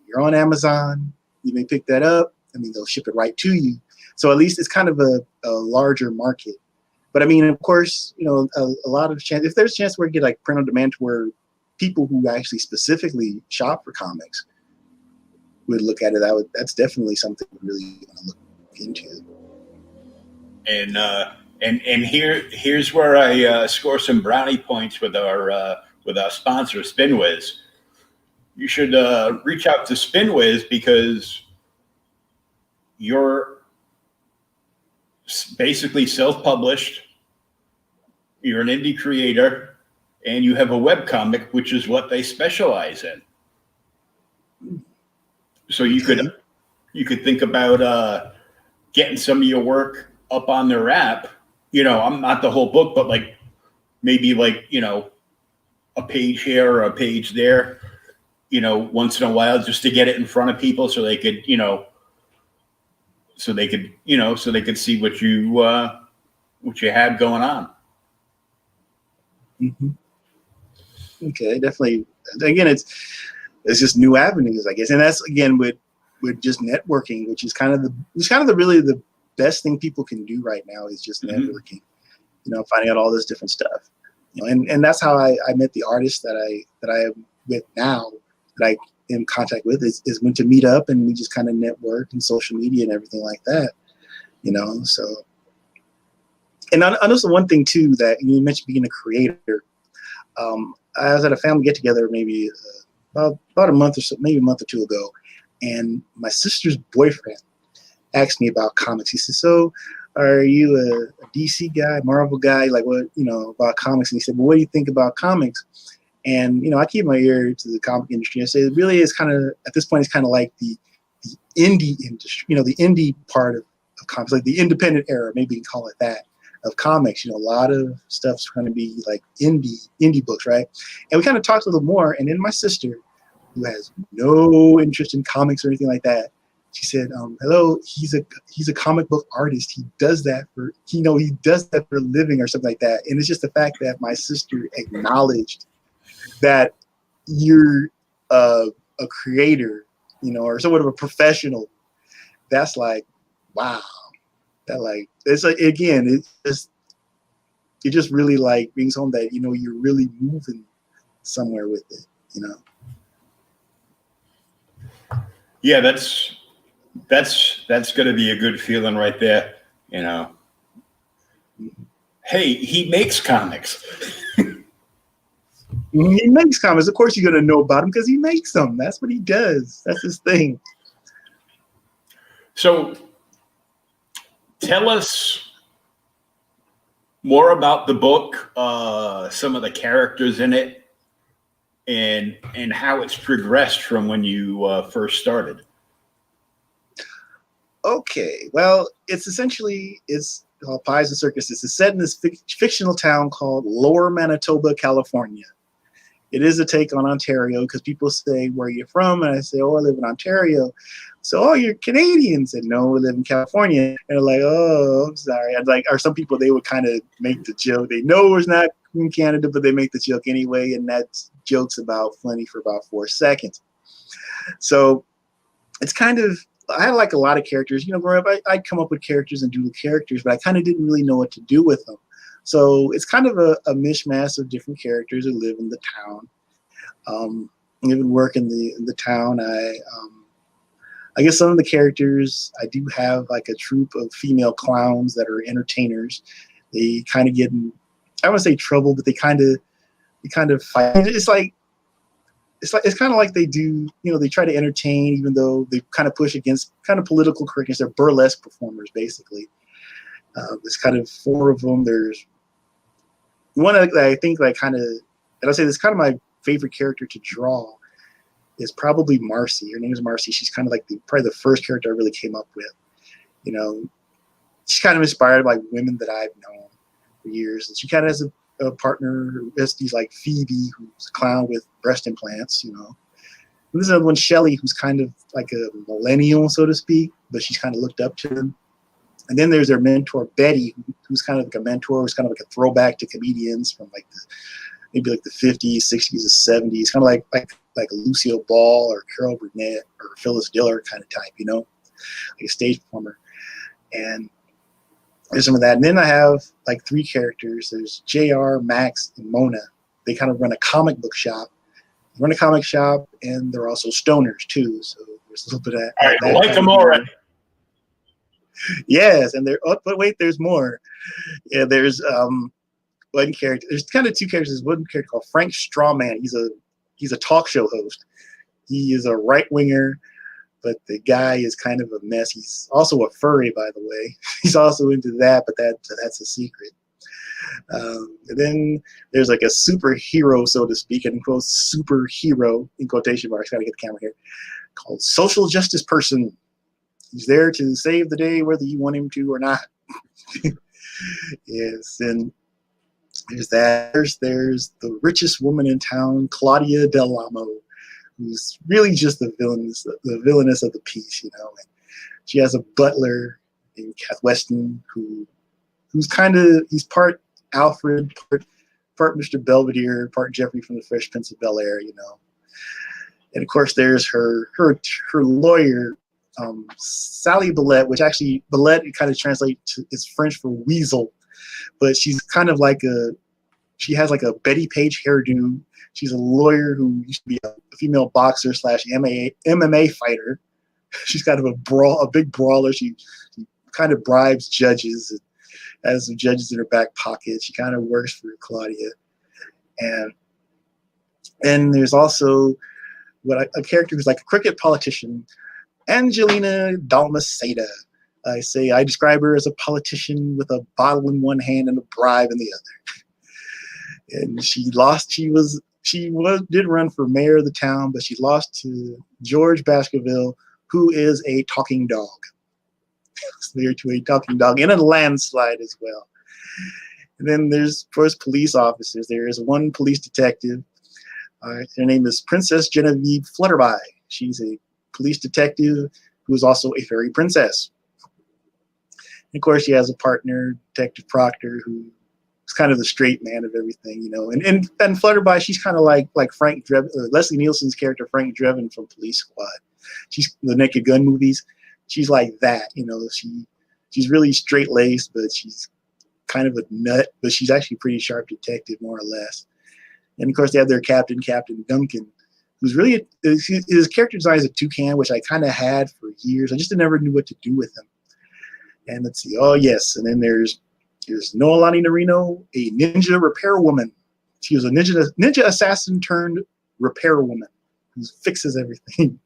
you're on Amazon, you may pick that up. They'll ship it right to you. So at least it's kind of a larger market. But of course, a lot of chance, if there's a chance where you get like print on demand, to where people who actually specifically shop for comics would look at it, that's definitely something we really want to look into. And here's where I score some brownie points with our sponsor, SpinWiz. You should reach out to SpinWiz because you're basically self-published. You're an indie creator, and you have a webcomic, which is what they specialize in. So you could think about getting some of your work up on their app. I'm not the whole book, but maybe a page here or a page there, once in a while, just to get it in front of people so they could, so they could see what you have going on. Mm-hmm. Okay, definitely. Again, it's just new avenues, I guess. And that's again with just networking, which is kind of the really the best thing people can do right now is just networking. You know, finding out all this different stuff. You know, and that's how I met the artists that I am with now, that I in contact with, is went to meet up and we just kind of network and social media and everything like that. You know, so. And I know one thing too, that you mentioned being a creator. I was at a family get together maybe about a month or so, maybe a month or two ago, and my sister's boyfriend asked me about comics. He said, "So, are you a DC guy, Marvel guy? Like what, you know, about comics?" And he said, "Well, what do you think about comics?" And you know, I keep my ear to the comic industry. I say it really is kind of, at this point, it's kind of like the indie industry. You know, the indie part of comics, like the independent era, maybe you can call it that, of comics. You know, a lot of stuff's going to be like indie books, right? And we kind of talked a little more, and then my sister, who has no interest in comics or anything like that, she said, "Hello, he's a comic book artist. He does that for he does that for a living or something like that." And it's just the fact that my sister acknowledged that you're a creator, you know, or somewhat of a professional. That's like, wow. That like, it's like, again, it just really like brings home that, you know, you're really moving somewhere with it, you know. Yeah, that's going to be a good feeling right there, you know. Hey, he makes comics. He makes comics. Of course, you're gonna know about him because he makes them. That's what he does. That's his thing. So, tell us more about the book, some of the characters in it, and how it's progressed from when you first started. Okay, well, it's essentially called Pies and Circuses. It's set in this fictional town called Lower Manitoba, California. It is a take on Ontario because people say, "Where are you from?" And I say, "Oh, I live in Ontario." So, "Oh, you're Canadians?" And no, we live in California. And they're like, "Oh, I'm sorry." I'd like, or some people, they would kind of make the joke. They know it's not in Canada, but they make the joke anyway. And that joke's about funny for about 4 seconds. So it's kind of, I had like a lot of characters. You know, growing up, I'd come up with characters and do the characters, but I kind of didn't really know what to do with them. So it's kind of a mishmash of different characters who live in the town. Live and work in the town. I guess some of the characters, I do have like a troupe of female clowns that are entertainers. They kind of get in, I don't want to say trouble, but they kind of fight. It's kind of like they do, you know, they try to entertain even though they kind of push against kind of political correctness. They're burlesque performers, basically. There's kind of 4 of them. There's one that I think like kind of, and I'll say this, kind of my favorite character to draw is probably Marcy. Her name is Marcy. She's kind of like probably the first character I really came up with. You know, she's kind of inspired by women that I've known for years. And she kind of has a partner, Estes, like Phoebe, who's a clown with breast implants, you know. And there's another one, Shelly, who's kind of like a millennial, so to speak, but she's kind of looked up to him. And then there's their mentor, Betty, who's kind of like a mentor, who's kind of like a throwback to comedians from like maybe like the 50s, 60s, and 70s, kind of like a Lucille Ball or Carol Burnett or Phyllis Diller kind of type, you know, like a stage performer. And there's some of that. And then I have like 3 characters. There's JR, Max, and Mona. They kind of run a comic book shop. They run a comic shop, and they're also stoners too. So there's a little bit of that. I like them already. Yes, and but wait, there's more. Yeah, there's one character. There's kind of 2 characters. There's one character called Frank Strawman. He's a talk show host. He is a right winger, but the guy is kind of a mess. He's also a furry, by the way. He's also into that, but that's a secret. And then there's like a superhero, so to speak, and quote superhero in quotation marks. Got to get the camera here. Called Social Justice Person. He's there to save the day, whether you want him to or not. Yes, and there's that. There's the richest woman in town, Claudia Del Amo, who's really just the villainess of the piece, you know. And she has a butler named Kath Weston, who's kind of, he's part Alfred, part Mr. Belvedere, part Jeffrey from the Fresh Prince of Bel-Air, you know. And of course, there's her lawyer, Sally Billette, which actually Billette kind of translates to is French for weasel, but she's kind of like she has like a Betty Page hairdo. She's a lawyer who used to be a female boxer / MMA fighter. She's kind of a big brawler. She kind of bribes judges and has some judges in her back pocket. She kind of works for Claudia. And there's also a character who's like a crooked politician, Angelina Dalmaceda. I describe her as a politician with a bottle in one hand and a bribe in the other. And she did run for mayor of the town, but she lost to George Baskerville, who is a talking dog. Married to a talking dog in a landslide as well. And then there's, of course, police officers. There is one police detective. Her name is Princess Genevieve Flutterby. She's a police detective who is also a fairy princess. And of course, she has a partner, Detective Proctor, who is kind of the straight man of everything, you know. And Flutterby, she's kind of like Frank Drebin, Leslie Nielsen's character, Frank Drebin from Police Squad. She's the Naked Gun movies. She's like that, you know. She's really straight-laced, but she's kind of a nut, but she's actually a pretty sharp detective, more or less. And of course, they have their captain, Captain Duncan, who's really his character design is a toucan, which I kind of had for years. I just never knew what to do with him. And let's see. Oh yes, and then there's Noelani Narino, a ninja repair woman. She was a ninja assassin turned repair woman who fixes everything.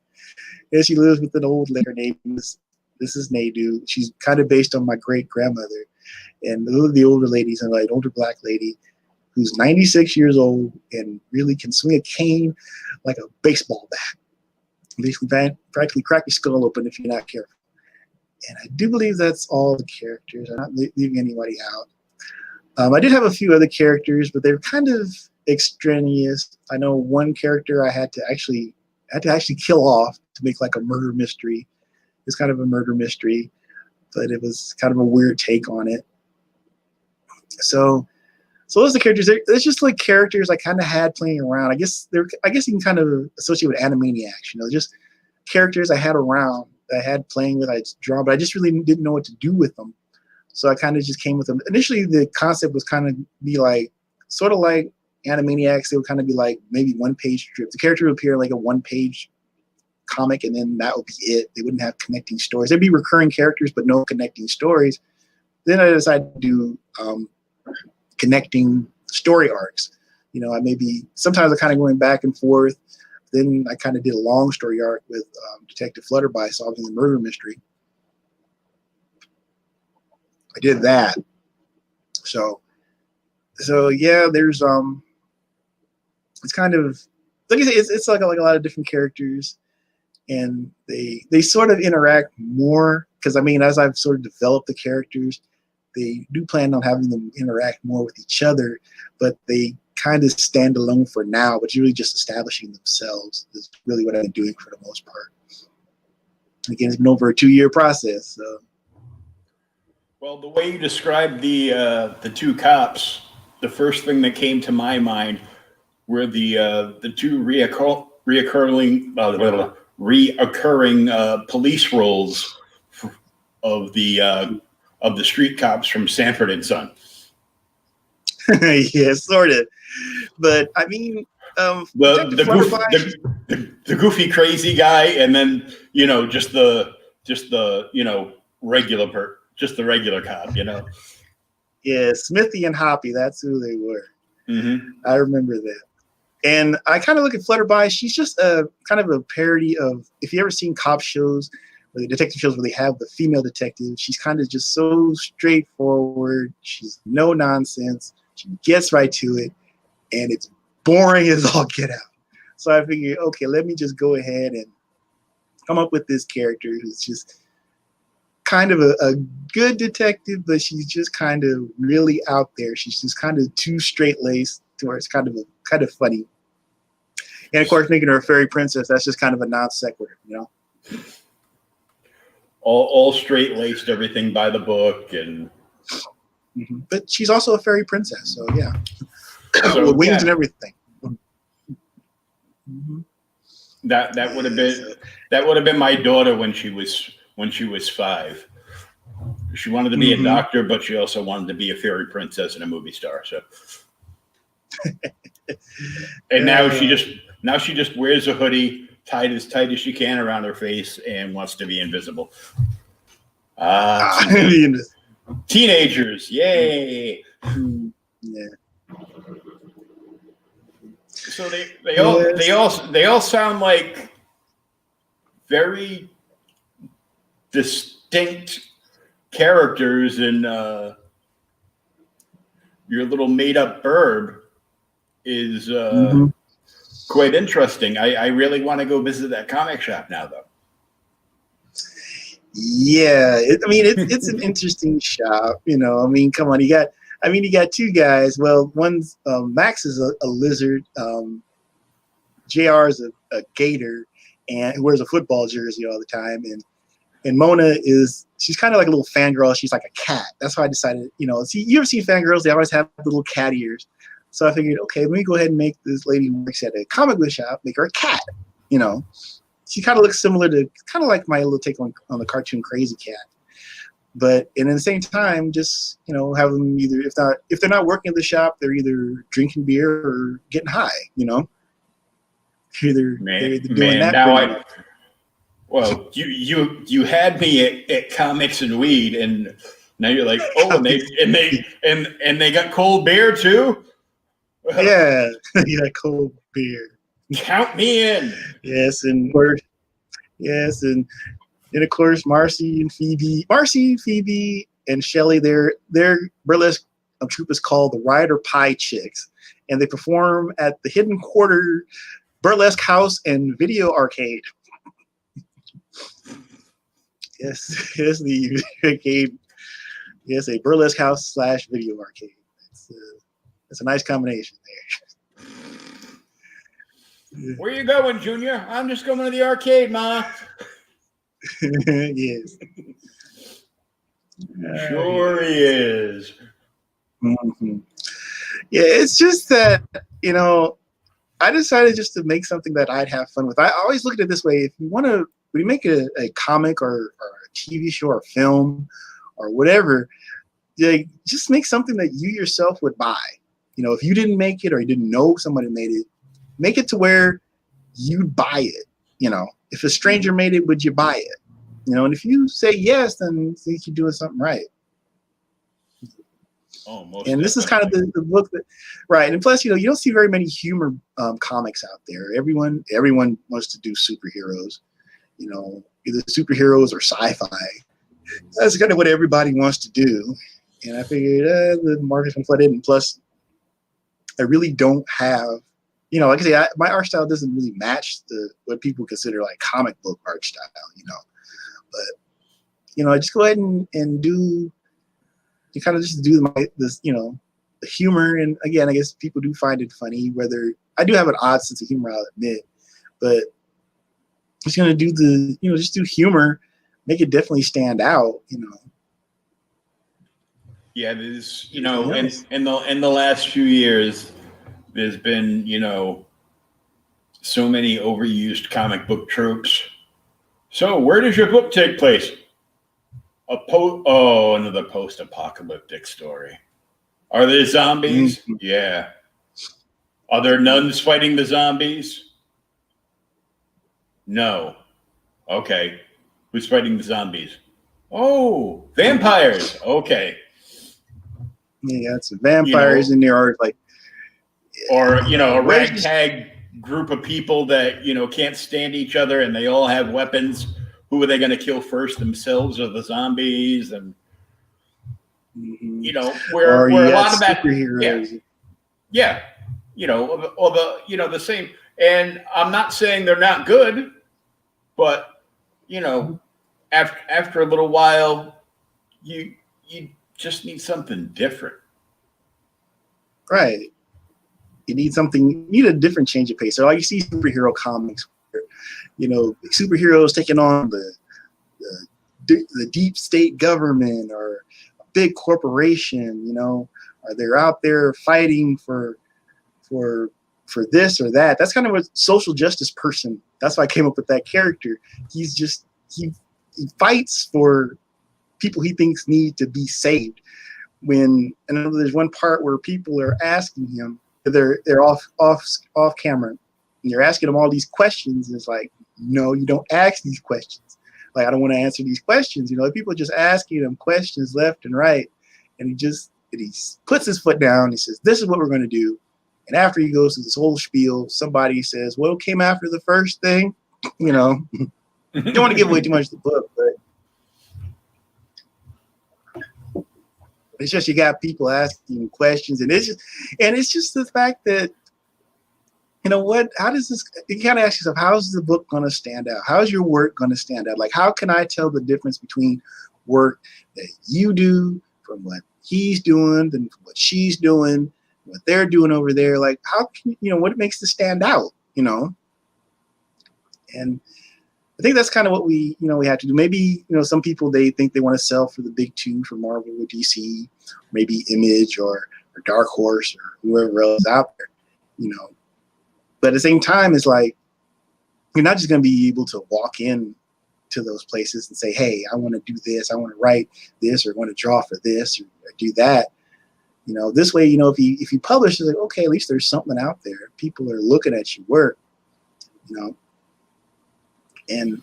And she lives with an old lady named Mrs. Nadu. She's kind of based on my great grandmother. And the older ladies and like older black lady who's 96 years old and really can swing a cane like a baseball bat. Basically, practically crack your skull open if you're not careful. And I do believe that's all the characters. I'm not leaving anybody out. I did have a few other characters, but they're kind of extraneous. I know one character I had to actually kill off to make like a murder mystery. It's kind of a murder mystery, but it was kind of a weird take on it. So those are the characters. It's just like characters I kind of had playing around. I guess you can kind of associate with Animaniacs, you know, just characters I had around, that I had playing with, I drawn, but I just really didn't know what to do with them. So I kind of just came with them. Initially, the concept was kind of be like, sort of like Animaniacs. It would kind of be like maybe one-page strip. The character would appear in like a one-page comic, and then that would be it. They wouldn't have connecting stories. There'd be recurring characters, but no connecting stories. Then I decided to do connecting story arcs. You know, sometimes I kind of going back and forth. Then I kind of did a long story arc with Detective Flutterby solving the murder mystery. I did that. So yeah, there's it's kind of like I say, it's like a lot of different characters, and they sort of interact more because I mean, as I've sort of developed the characters, they do plan on having them interact more with each other, but they kind of stand alone for now, but it's really just establishing themselves is really what I've been doing for the most part. Again, it's been over a 2-year process. So. Well, the way you described the two cops, the first thing that came to my mind were the two reoccurring police roles of the street cops from Sanford and Son. Yeah, sort of. But I mean, the goofy crazy guy, and then just the regular cop, you know. Yeah, Smithy and Hoppy, that's who they were. Mm-hmm. I remember that. And I kind of look at Flutterby. She's just a kind of a parody of, if you ever seen cop shows or the detective shows where they have the female detective, she's kind of just so straightforward. She's no nonsense. She gets right to it, and it's boring as all get out. So I figured, okay, let me just go ahead and come up with this character who's just kind of a good detective, but she's just kind of really out there. She's just kind of too straight-laced to where it's kind of funny. And of course, making her a fairy princess, that's just kind of a non sequitur, you know? All straight-laced, everything by the book, and but she's also a fairy princess, so yeah. So, with wings and everything. That would have been my daughter when she was 5. She wanted to be a doctor, but she also wanted to be a fairy princess and a movie star. So, and now she just wears a hoodie tied as tight as she can around her face and wants to be invisible. Teenagers, yay! Yeah. So they all sound like very distinct characters in your little made-up burb is quite interesting. I really want to go visit that comic shop now, though. Yeah, it's an interesting shop. Come on, you got two guys. Well, one's Max is a lizard. JR is a gator, and who wears a football jersey all the time. And Mona she's kind of like a little fangirl. She's like a cat. That's why I decided, see, you ever seen fangirls? They always have the little cat ears. So I figured, okay, let me go ahead and make this lady who works at a comic book shop, make her a cat. She kind of looks similar to, kind of like my little take on the cartoon Crazy Cat. But and at the same time, just have them either, if they're not working at the shop, they're either drinking beer or getting high. Either they're doing that. Well, you had me at comics and weed, and now you're like, oh, and they got cold beer too. Yeah, cold beer. Count me in. Yes, and of course, Marcy, Phoebe, and Shelly. Their burlesque troupe is called the Rider Pie Chicks, and they perform at the Hidden Quarter Burlesque House and Video Arcade. Yes, the arcade. Yes, a burlesque house / video arcade. It's a nice combination there. Where you going, Junior? I'm just going to the arcade, Ma. Yes. Sure he is. Mm-hmm. Yeah, it's just that, I decided just to make something that I'd have fun with. I always look at it this way. If you want to, when you make a comic or a TV show or film or whatever, just make something that you yourself would buy. If you didn't make it or you didn't know somebody made it, make it to where you'd buy it. If a stranger made it, would you buy it? And if you say yes, then I think you're doing something right. And this is kind of the book that, right? And plus, you don't see very many humor comics out there. Everyone wants to do superheroes, either superheroes or sci-fi. That's kind of what everybody wants to do. And I figured the market's been flooded. And plus, I really don't have, like I say, my art style doesn't really match what people consider like comic book art style, But, I just go ahead and do. You kind of just do the humor, and again, I guess people do find it funny. Whether I do have an odd sense of humor, I'll admit, but I'm just gonna do just do humor, make it definitely stand out. Yeah, there's in the last few years, there's been so many overused comic book tropes. So where does your book take place? Another post-apocalyptic story. Are there zombies? Mm-hmm. Yeah. Are there nuns fighting the zombies? No. Okay. Who's fighting the zombies? Oh, vampires. Okay. Yeah, it's vampires in there, or a ragtag group of people that can't stand each other, and they all have weapons. Who are they going to kill first, themselves or the zombies? And where a lot of that, yeah, or the same. And I'm not saying they're not good, but after a little while, you just need something different, right? You need something. You need a different change of pace. So, like you see superhero comics. Superheroes taking on the deep state government or a big corporation, or they're out there fighting for for this or that. That's kind of a social justice person. That's why I came up with that character. He's just he fights for people he thinks need to be saved. And there's one part where people are asking him, they're off camera, and you're asking him all these questions. And it's like, no, you don't ask these questions. Like, I don't want to answer these questions. People are just asking him questions left and right, and he puts his foot down. He says, "This is what we're going to do." And after he goes through this whole spiel, somebody says, "What came after the first thing?" Don't want to give away too much of the book, but it's just you got people asking questions, and it's just the fact that how does this? You kind of ask yourself, how is the book going to stand out? How is your work going to stand out? Like, how can I tell the difference between work that you do from what he's doing, and what she's doing, what they're doing over there? Like, how can what makes this stand out? And I think that's kind of what we have to do. Maybe, some people, they think they want to sell for the big two, for Marvel or DC, maybe Image or Dark Horse or whoever else out there, But at the same time, it's like, you're not just going to be able to walk in to those places and say, "Hey, I want to do this. I want to write this, or I want to draw for this, or do that." This way, if you publish, it's like, okay, at least there's something out there. People are looking at your work, And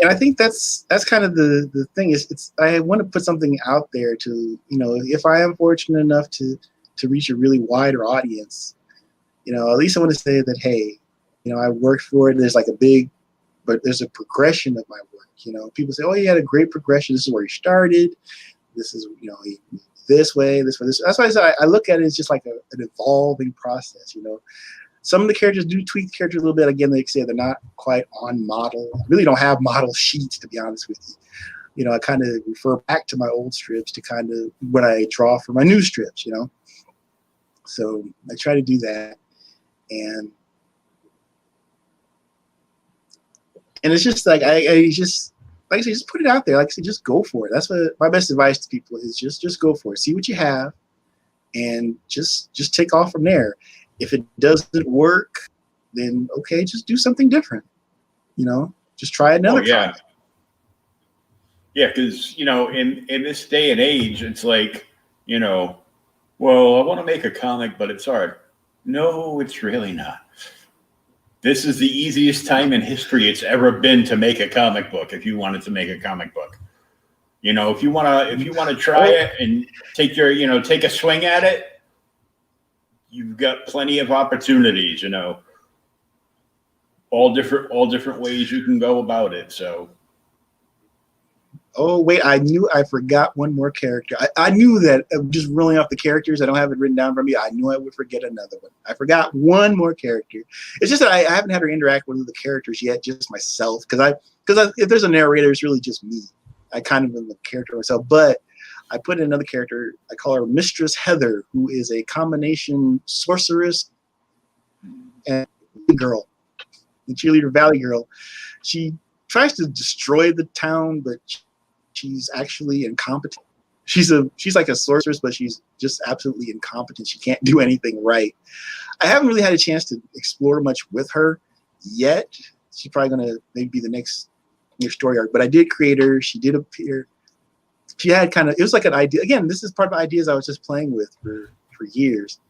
I think that's kind of the thing is I want to put something out there to, if I am fortunate enough to reach a really wider audience, at least I want to say that, hey, I worked for it. There's but there's a progression of my work. People say, "Oh, you had a great progression. This is where you started. This is, this way, this way, this." That's why I said I look at it as just like an evolving process. Some of the characters do tweak the characters a little bit. Again, like I say, they're not quite on model. I really don't have model sheets, to be honest with you. I kind of refer back to my old strips to kind of when I draw for my new strips, So I try to do that. And it's just like, I just, like I say, just put it out there. Like I say, just go for it. That's what my best advice to people is, just go for it. See what you have and just take off from there. If it doesn't work, then okay, just do something different. Just try another. Yeah, because in this day and age, it's like, well, I want to make a comic, but it's hard. No, it's really not. This is the easiest time in history it's ever been to make a comic book. If you wanted to make a comic book, if you want to try it and take a swing at it. You've got plenty of opportunities, all different ways you can go about it. So, oh wait, I forgot one more character. I knew that just rolling off the characters. I don't have it written down for me. I knew I would forget another one. I forgot one more character. It's just that I haven't had her interact with the characters yet, just myself. Because if there's a narrator, it's really just me. I kind of am the character myself, but I put in another character. I call her Mistress Heather, who is a combination sorceress and girl, the cheerleader Valley girl. She tries to destroy the town, but she's actually incompetent. She's like a sorceress, but she's just absolutely incompetent. She can't do anything right. I haven't really had a chance to explore much with her yet. She's probably gonna maybe be the next story arc. But I did create her. She did appear. She had it was like an idea. Again, this is part of ideas I was just playing with for years.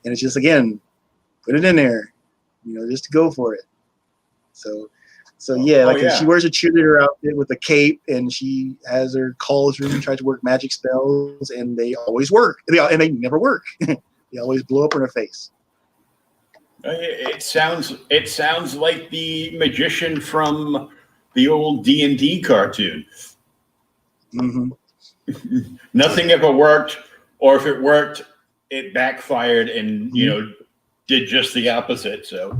And it's just, again, put it in there, just to go for it. So yeah, she wears a cheerleader outfit with a cape, and she has her calls room and tries to work magic spells, and they always work. And they never work. They always blow up in her face. It sounds like the magician from the old D&D cartoon. Mm-hmm. Nothing ever worked, or if it worked, it backfired and did just the opposite. So,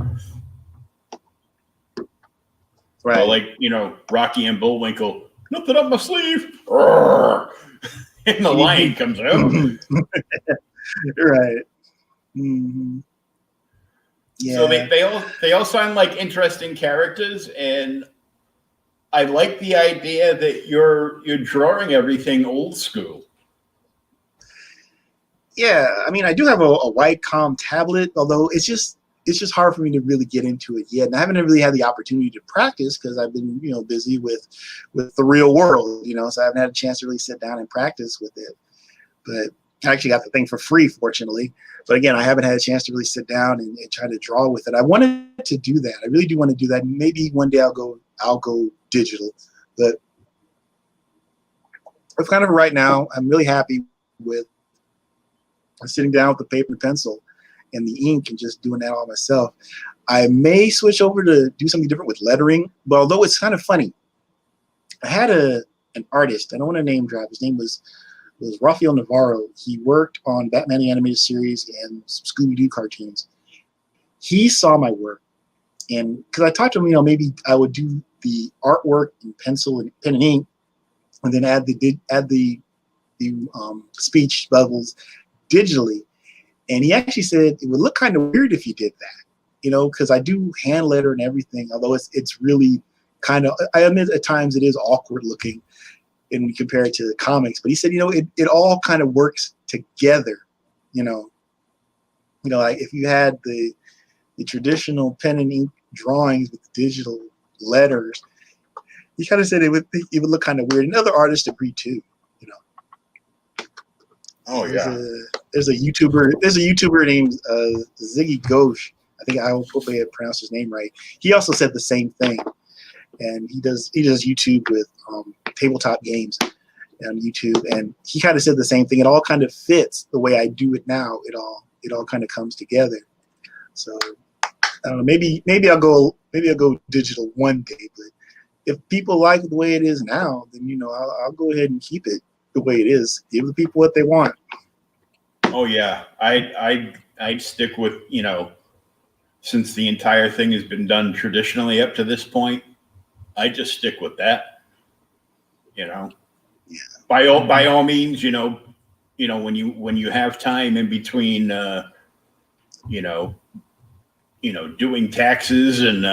right, so like Rocky and Bullwinkle, nothing up my sleeve, and the lion comes out. Right. Mm-hmm. Yeah. So they all sound like interesting characters, and I like the idea that you're drawing everything old school. Yeah, I mean, I do have a Wacom tablet, although it's just hard for me to really get into it yet, and I haven't really had the opportunity to practice because I've been busy with the real world, so I haven't had a chance to really sit down and practice with it. But I actually got the thing for free, fortunately. But again, I haven't had a chance to really sit down and try to draw with it. I wanted to do that. I really do want to do that. Maybe one day I'll go digital, but it's kind of right now. I'm really happy with sitting down with the paper and pencil and the ink and just doing that all myself. I may switch over to do something different with lettering, but although it's kind of funny, I had an artist. I don't want to name drop. His name was Rafael Navarro. He worked on Batman the Animated Series and some Scooby-Doo cartoons. He saw my work, and because I talked to him, maybe I would do the artwork in pencil and pen and ink, and then add the speech bubbles digitally. And he actually said it would look kind of weird if you did that, because I do hand letter and everything, although it's really kind of, I admit at times it is awkward looking when we compare it to the comics. But he said, it all kind of works together, like if you had the traditional pen and ink drawings with the digital letters, he kind of said it would look kind of weird. And other artists agree too, Oh yeah. There's a YouTuber named Ziggy Ghosh. I hopefully I pronounced his name right. He also said the same thing, and he does YouTube with tabletop games on YouTube, and he kind of said the same thing. It all kind of fits the way I do it now. It all kind of comes together. So I don't know. Maybe I'll go digital one day, but if people like the way it is now, then I'll go ahead and keep it the way it is. Give the people what they want. Oh yeah, I'd stick with since the entire thing has been done traditionally up to this point, I just stick with that. Yeah. By all means, when you have time in between, doing taxes and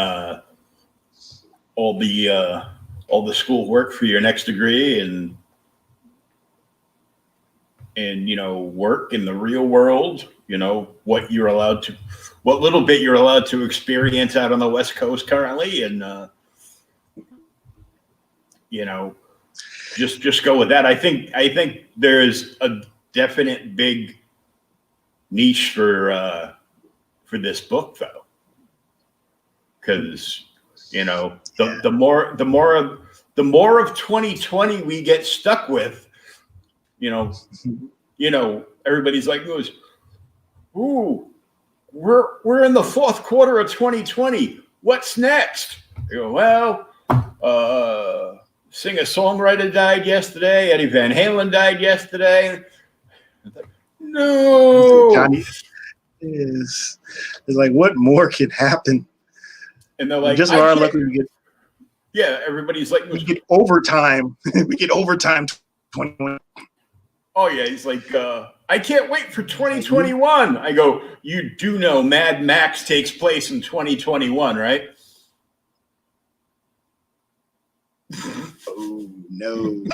all the school work for your next degree and work in the real world, what little bit you're allowed to experience out on the West Coast currently. And, just go with that. I think there's a definite big niche for this book though. Cause the more of 2020 we get stuck with, everybody's like, ooh, we're in the fourth quarter of 2020. What's next? I go, well, singer-songwriter died yesterday. Eddie Van Halen died yesterday. No. Johnny is like, what more can happen? And they're like, just for our luck, we get. Yeah, everybody's like, we get overtime. We get overtime. 21. Oh yeah, he's like, I can't wait for 2021. I go, you do know Mad Max takes place in 2021, right? Oh no,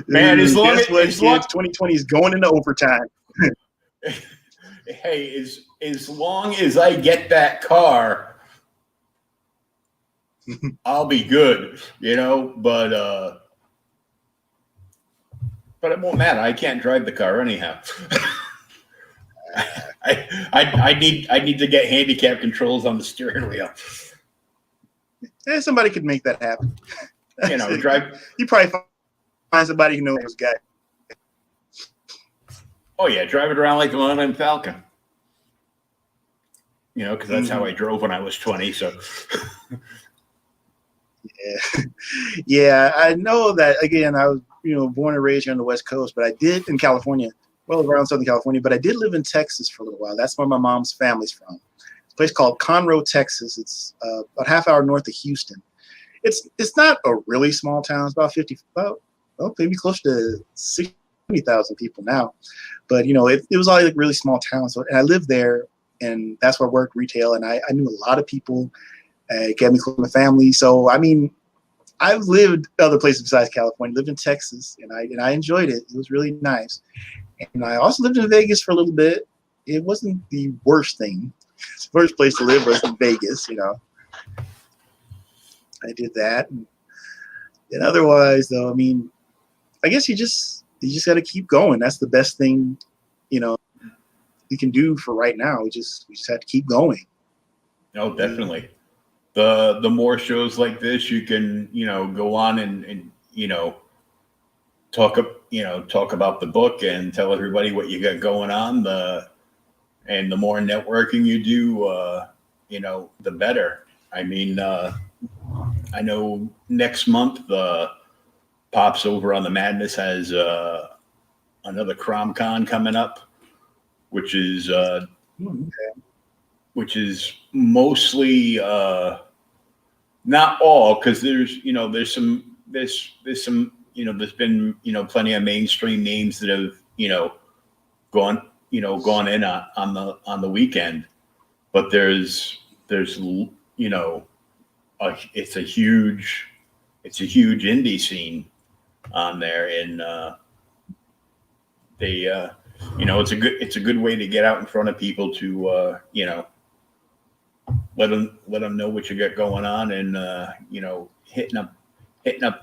man! As long as 2020 is going into overtime. Hey, as long as I get that car, I'll be good, But it won't matter. I can't drive the car anyhow. I need to get handicap controls on the steering wheel. Yeah, somebody could make that happen. Drive. You probably find somebody who knows this guy. Oh yeah, drive it around like the Millennium Falcon. Because that's how I drove when I was 20. So. Yeah, I know that. Again, I was born and raised here on the West Coast, but I did in California, well around Southern California. But I did live in Texas for a little while. That's where my mom's family's from. It's a place called Conroe, Texas. It's about half hour north of Houston. It's not a really small town. It's about maybe close to 60,000 people now. But it was always a really small town. So and I lived there, and that's where I worked retail, and I knew a lot of people. It got me close to my family. So I mean, I've lived other places besides California. Lived in Texas, and I enjoyed it. It was really nice. And I also lived in Vegas for a little bit. It wasn't the worst thing. The worst place to live was in Vegas. I did that. And otherwise, though, I mean, I guess you just got to keep going. That's the best thing, you can do for right now. We just have to keep going. No, definitely. The more shows like this you can, go on and talk about the book and tell everybody what you got going on. And the more networking you do, the better. I mean, I know next month Pops over on the Madness has another CromCon coming up, which is mostly not all, because there's been plenty of mainstream names that have gone in on the weekend, but there's it's a huge indie scene on there, and it's a good way to get out in front of people to let them know what you got going on, and hitting up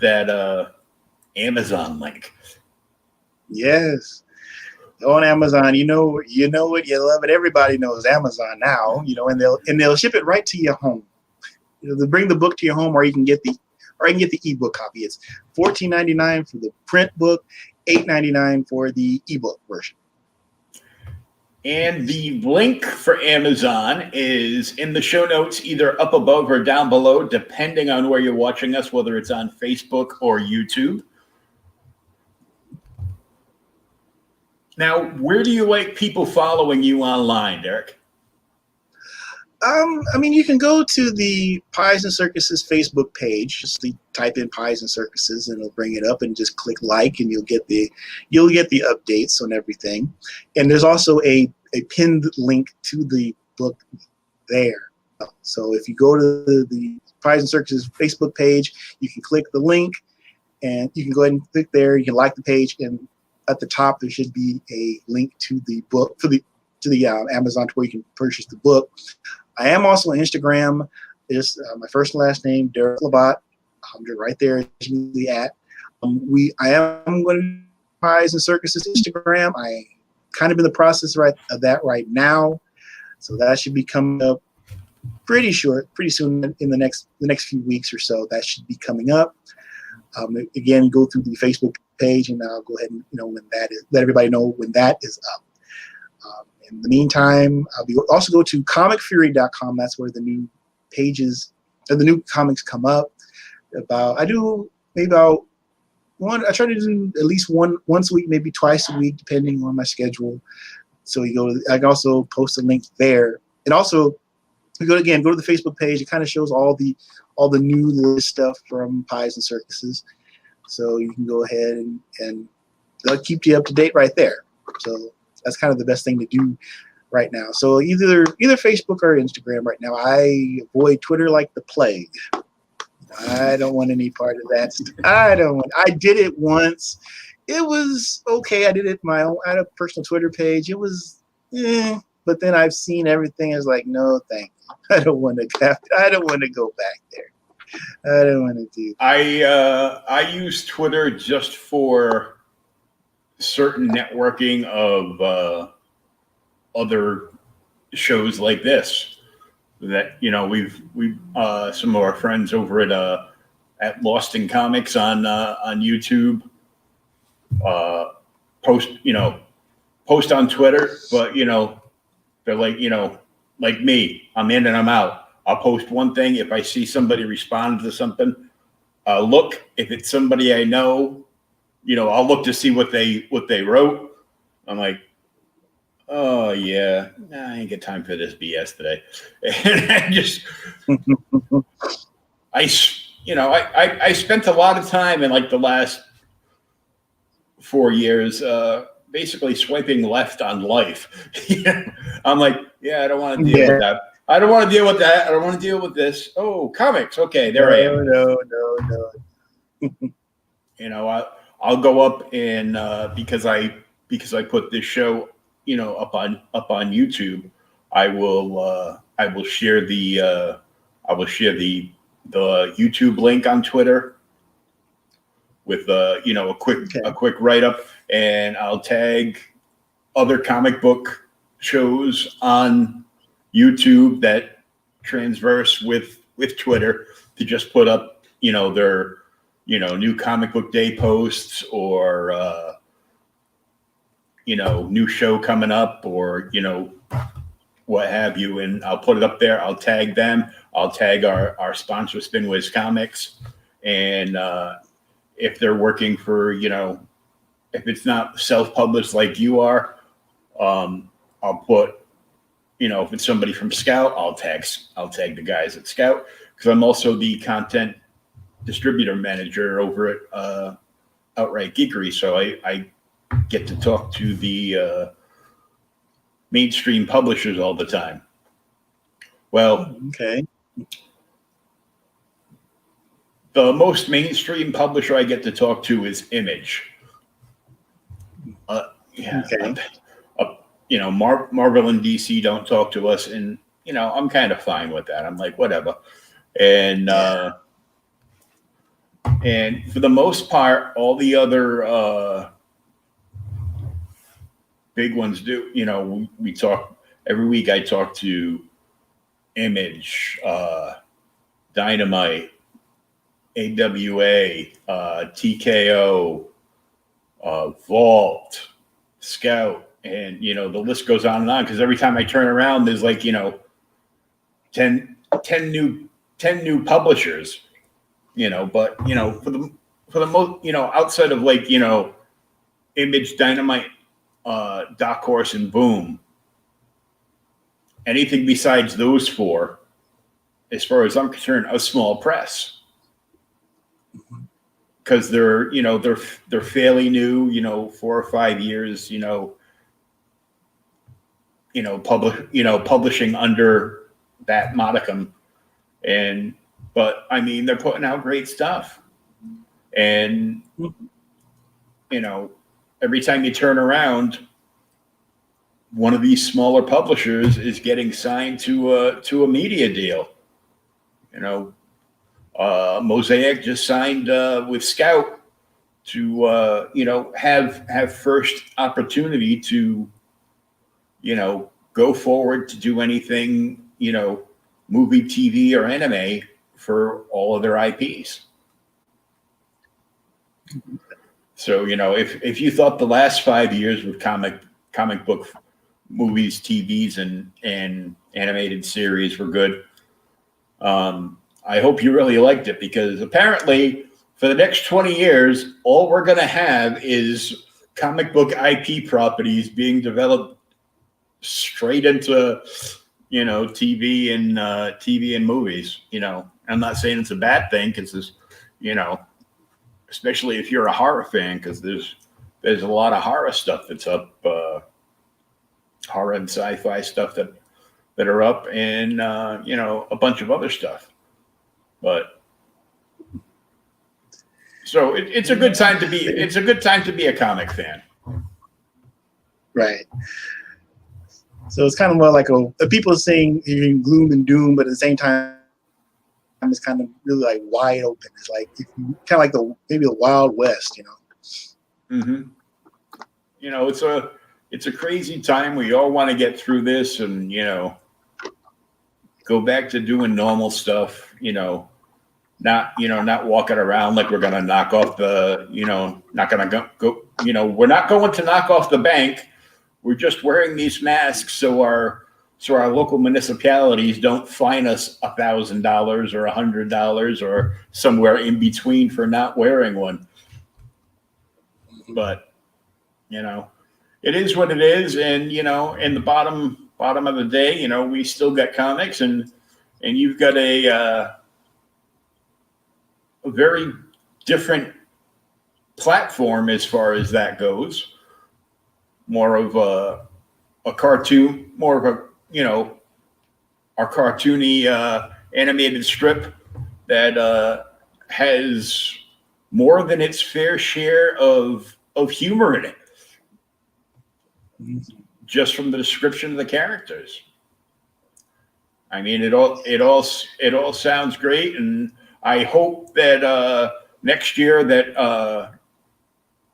that Amazon link. Yes. On Amazon, you know it, you love it. Everybody knows Amazon now, and they'll ship it right to your home. They'll bring the book to your home, or you can get the ebook copy. It's $14.99 for the print book, $8.99 for the ebook version. And the link for Amazon is in the show notes, either up above or down below, depending on where you're watching us, whether it's on Facebook or YouTube. Now, where do you like people following you online, Derek? I mean, you can go to the Pies and Circuses Facebook page. Just type in Pies and Circuses, and it'll bring it up, and just click like, and you'll get the updates on everything. And there's also a pinned link to the book there. So if you go to the Pies and Circuses Facebook page, you can click the link, and you can go ahead and click there. You can like the page, and at the top there should be a link to the book to the Amazon, to where you can purchase the book. I am also on Instagram. It's my first and last name, Derek Labat. I'm right there. Usually at. I am going to Pies and Circuses Instagram. I kind of in the process of that right now, so that should be coming up pretty soon in the next few weeks or so. That should be coming up. Again, go through the Facebook page, and I'll go ahead and let everybody know when that is up. In the meantime, also go to comicfury.com. That's where the new pages, the new comics come up. I try to do at least once a week, maybe twice a week, depending on my schedule. So I can also post a link there. And also, go to the Facebook page. It kind of shows all the new list stuff from Pies and Circuses. So you can go ahead and they'll keep you up to date right there. So that's kind of the best thing to do right now. So either Facebook or Instagram right now. I avoid Twitter like the plague. I don't want any part of that. I did it once. It was okay. I did it I had a personal Twitter page. It was, but then I've seen everything. It's like, no, thank you. I don't want to go back there. I don't want to do that. I use Twitter just for certain networking of other shows like this, that we've some of our friends over at Lost in Comics on YouTube post on Twitter, but they're like me, I'm in and I'm out. I'll post one thing. If I see somebody respond to something, look, if it's somebody I know, I'll look to see what they wrote. I'm like, oh yeah, I ain't got time for this BS today. And I spent a lot of time in like the last 4 years, basically swiping left on life. I'm like, yeah, I don't want to deal with that. I don't want to deal with that. I don't want to deal with this. Oh, comics. Okay, there I am. No. You know, I'll go up and because I put this show, you know, up on YouTube, I will share the the YouTube link on Twitter with you know, a quick write up, and I'll tag other comic book shows on YouTube that transverse with Twitter to just put up, you know, their, you know, new comic book day posts, or you know, new show coming up, or you know, what have you, and I'll put it up there. I'll tag them. I'll tag our sponsor, Spinwiz Comics, and if they're working for, you know, if it's not self-published like you are, I'll put, you know, if it's somebody from Scout, I'll tag the guys at Scout, because I'm also the content distributor manager over at Outright Geekery, so I get to talk to the mainstream publishers all the time. Well, okay. The most mainstream publisher I get to talk to is Image. Yeah, Okay. you know, Marvel and DC don't talk to us, and you know, I'm kind of fine with that. I'm like, whatever. And and for the most part, all the other big ones do. You know, we talk every week. I talk to Image, Dynamite, AWA, TKO, Vault, Scout, and you know, the list goes on, because every time I turn around, there's like, you know, 10 new publishers, you know. But you know, for the most, you know, outside of like, you know, Image, Dynamite, Dark Horse, and Boom, anything besides those four, as far as I'm concerned, a small press. Because they're, you know, they're fairly new, you know, 4 or 5 years, you know, publishing under that modicum, but I mean, they're putting out great stuff, and you know, every time you turn around, one of these smaller publishers is getting signed to a media deal. You know, Mosaic just signed with Scout to you know, have first opportunity to, you know, go forward to do anything, you know, movie, TV, or anime for all of their IPs. So, you know, if you thought the last 5 years with comic book movies, TVs, and animated series were good, I hope you really liked it, because apparently for the next 20 years, all we're going to have is comic book IP properties being developed straight into, you know, TV and movies. You know, I'm not saying it's a bad thing, because, you know, especially if you're a horror fan, because there's a lot of horror stuff that's up, horror and sci-fi stuff that are up, and you know, a bunch of other stuff. But so it's a good time to be a comic fan. Right. So it's kind of more like people saying hearing gloom and doom, but at the same time, it's kind of really like wide open. It's like kind of like maybe the Wild West, you know. Mm-hmm. You know, it's a crazy time. We all want to get through this, and you know, go back to doing normal stuff. You know, not walking around like we're gonna knock off the, you know, not gonna go. You know, we're not going to knock off the bank. We're just wearing these masks so our local municipalities don't fine us $1,000 or $100 or somewhere in between for not wearing one. But you know, it is what it is, and you know, in the bottom of the day, you know, we still got comics, and you've got a very different platform as far as that goes. More of a cartoon, more of a, you know, our cartoony animated strip that has more than its fair share of humor in it, just from the description of the characters. I mean, it all sounds great, and I hope that next year that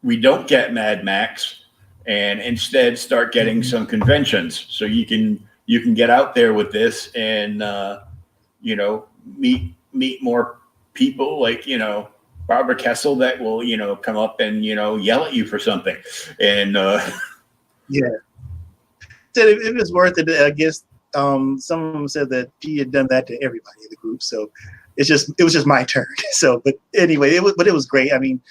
we don't get Mad Max, and instead start getting some conventions, so you can get out there with this and meet more people, like Barbara Kessel, that will come up and yell at you for something, and yeah. Said if it's worth it, I guess. Some of them said that she had done that to everybody in the group, so it was just my turn. So, but anyway, it was great. I mean,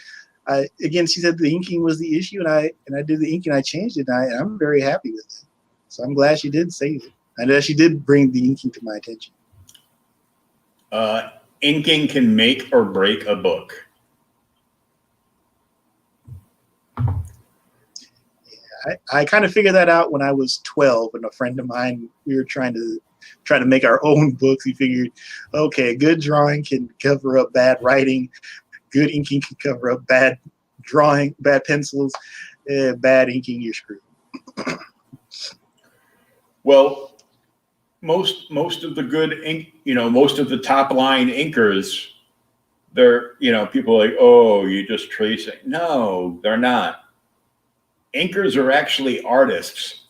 again, she said the inking was the issue, and I did the inking. I changed it, and I'm very happy with it. So I'm glad she did save it, and that she did bring the inking to my attention. Inking can make or break a book. I kind of figured that out when I was 12, and a friend of mine, we were trying to make our own books. We figured, okay, good drawing can cover up bad writing, good inking can cover up bad drawing, bad pencils, bad inking, you're screwed. Well, most of the good ink, most of the top line inkers, they're people are like, oh, you just tracing. No, they're not. Inkers are actually artists,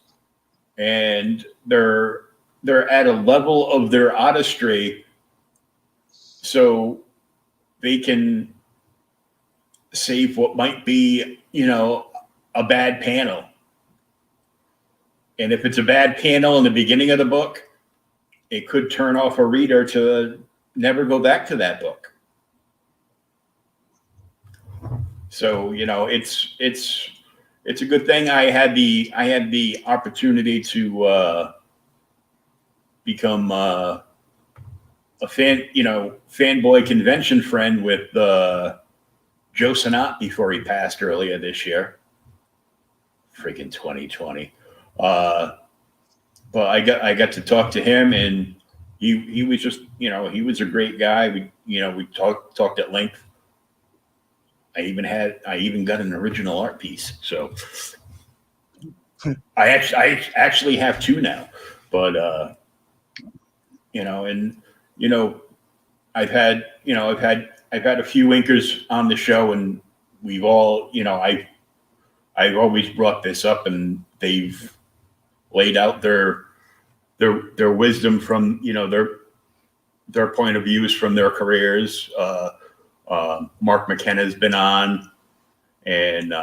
and they're at a level of their artistry so they can save what might be a bad panel. And if it's a bad panel in the beginning of the book, it could turn off a reader to never go back to that book. So it's a good thing I had the opportunity to become a fanboy convention friend with Joe Sinat before he passed earlier this year. Freaking 2020. But I got to talk to him, and he was just he was a great guy. We talked at length. I even got an original art piece. So I actually have two now, but I've had a few inkers on the show, and we've all I've always brought this up, and they've laid out their wisdom from their point of views from their careers. Mark McKenna's been on, and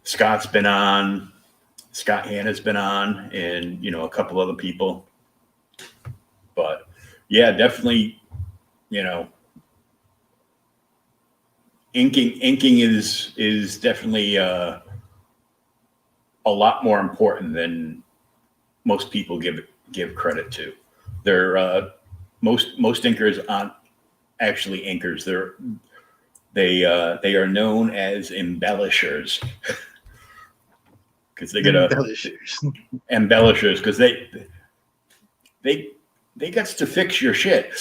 Scott's been on. Scott Hanna's been on, and a couple other people. But yeah, definitely, inking is definitely a lot more important than most people give credit to. They're most inkers aren't actually inkers. They are known as embellishers because they get embellishers because they got to fix your shit.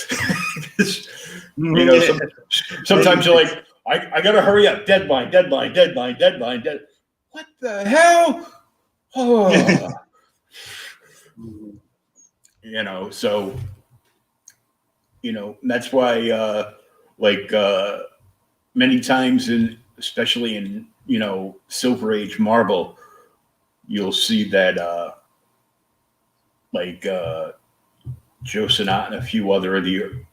Sometimes you're like, I gotta hurry up, deadline. What the hell? Oh. So that's why many times especially in Silver Age Marvel, you'll see that Joe Sinat and a few other of the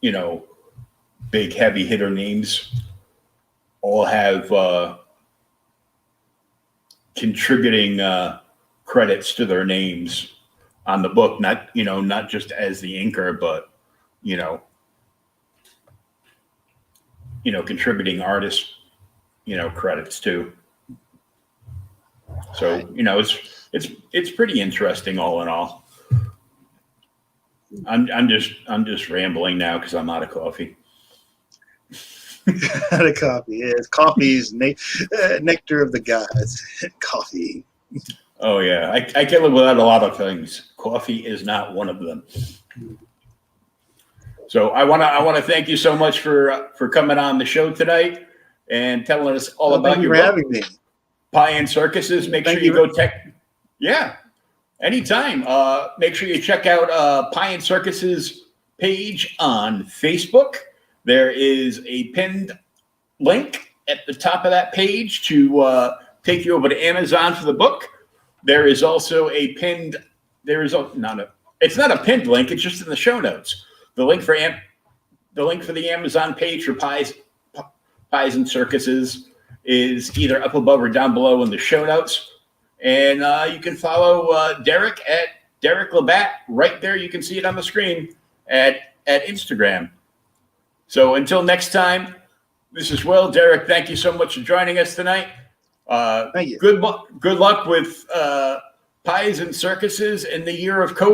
big heavy hitter names all have contributing credits to their names on the book, not just as the inker, but contributing artist credits too. So it's pretty interesting all in all. I'm just rambling now because I'm out of coffee. Out of coffee, yes. Coffee is nectar of the gods. Coffee. Oh yeah, I can live without a lot of things. Coffee is not one of them. So I want to thank you so much for coming on the show tonight and telling us all about thank you your for book, having me. Pie and Circuses. Make Thank sure you you. go Yeah, anytime. Make sure you check out Pie and Circuses page on Facebook. There is a pinned link at the top of that page to take you over to Amazon for the book. There is also a pinned. It's not a pinned link. It's just in the show notes. The link for the Amazon page for Pies and Circuses is either up above or down below in the show notes. And you can follow Derek at Derek Labat right there. You can see it on the screen at Instagram. So until next time, this is Will. Derek, thank you so much for joining us tonight. Thank you. Good luck with Pies and Circuses in the year of COVID.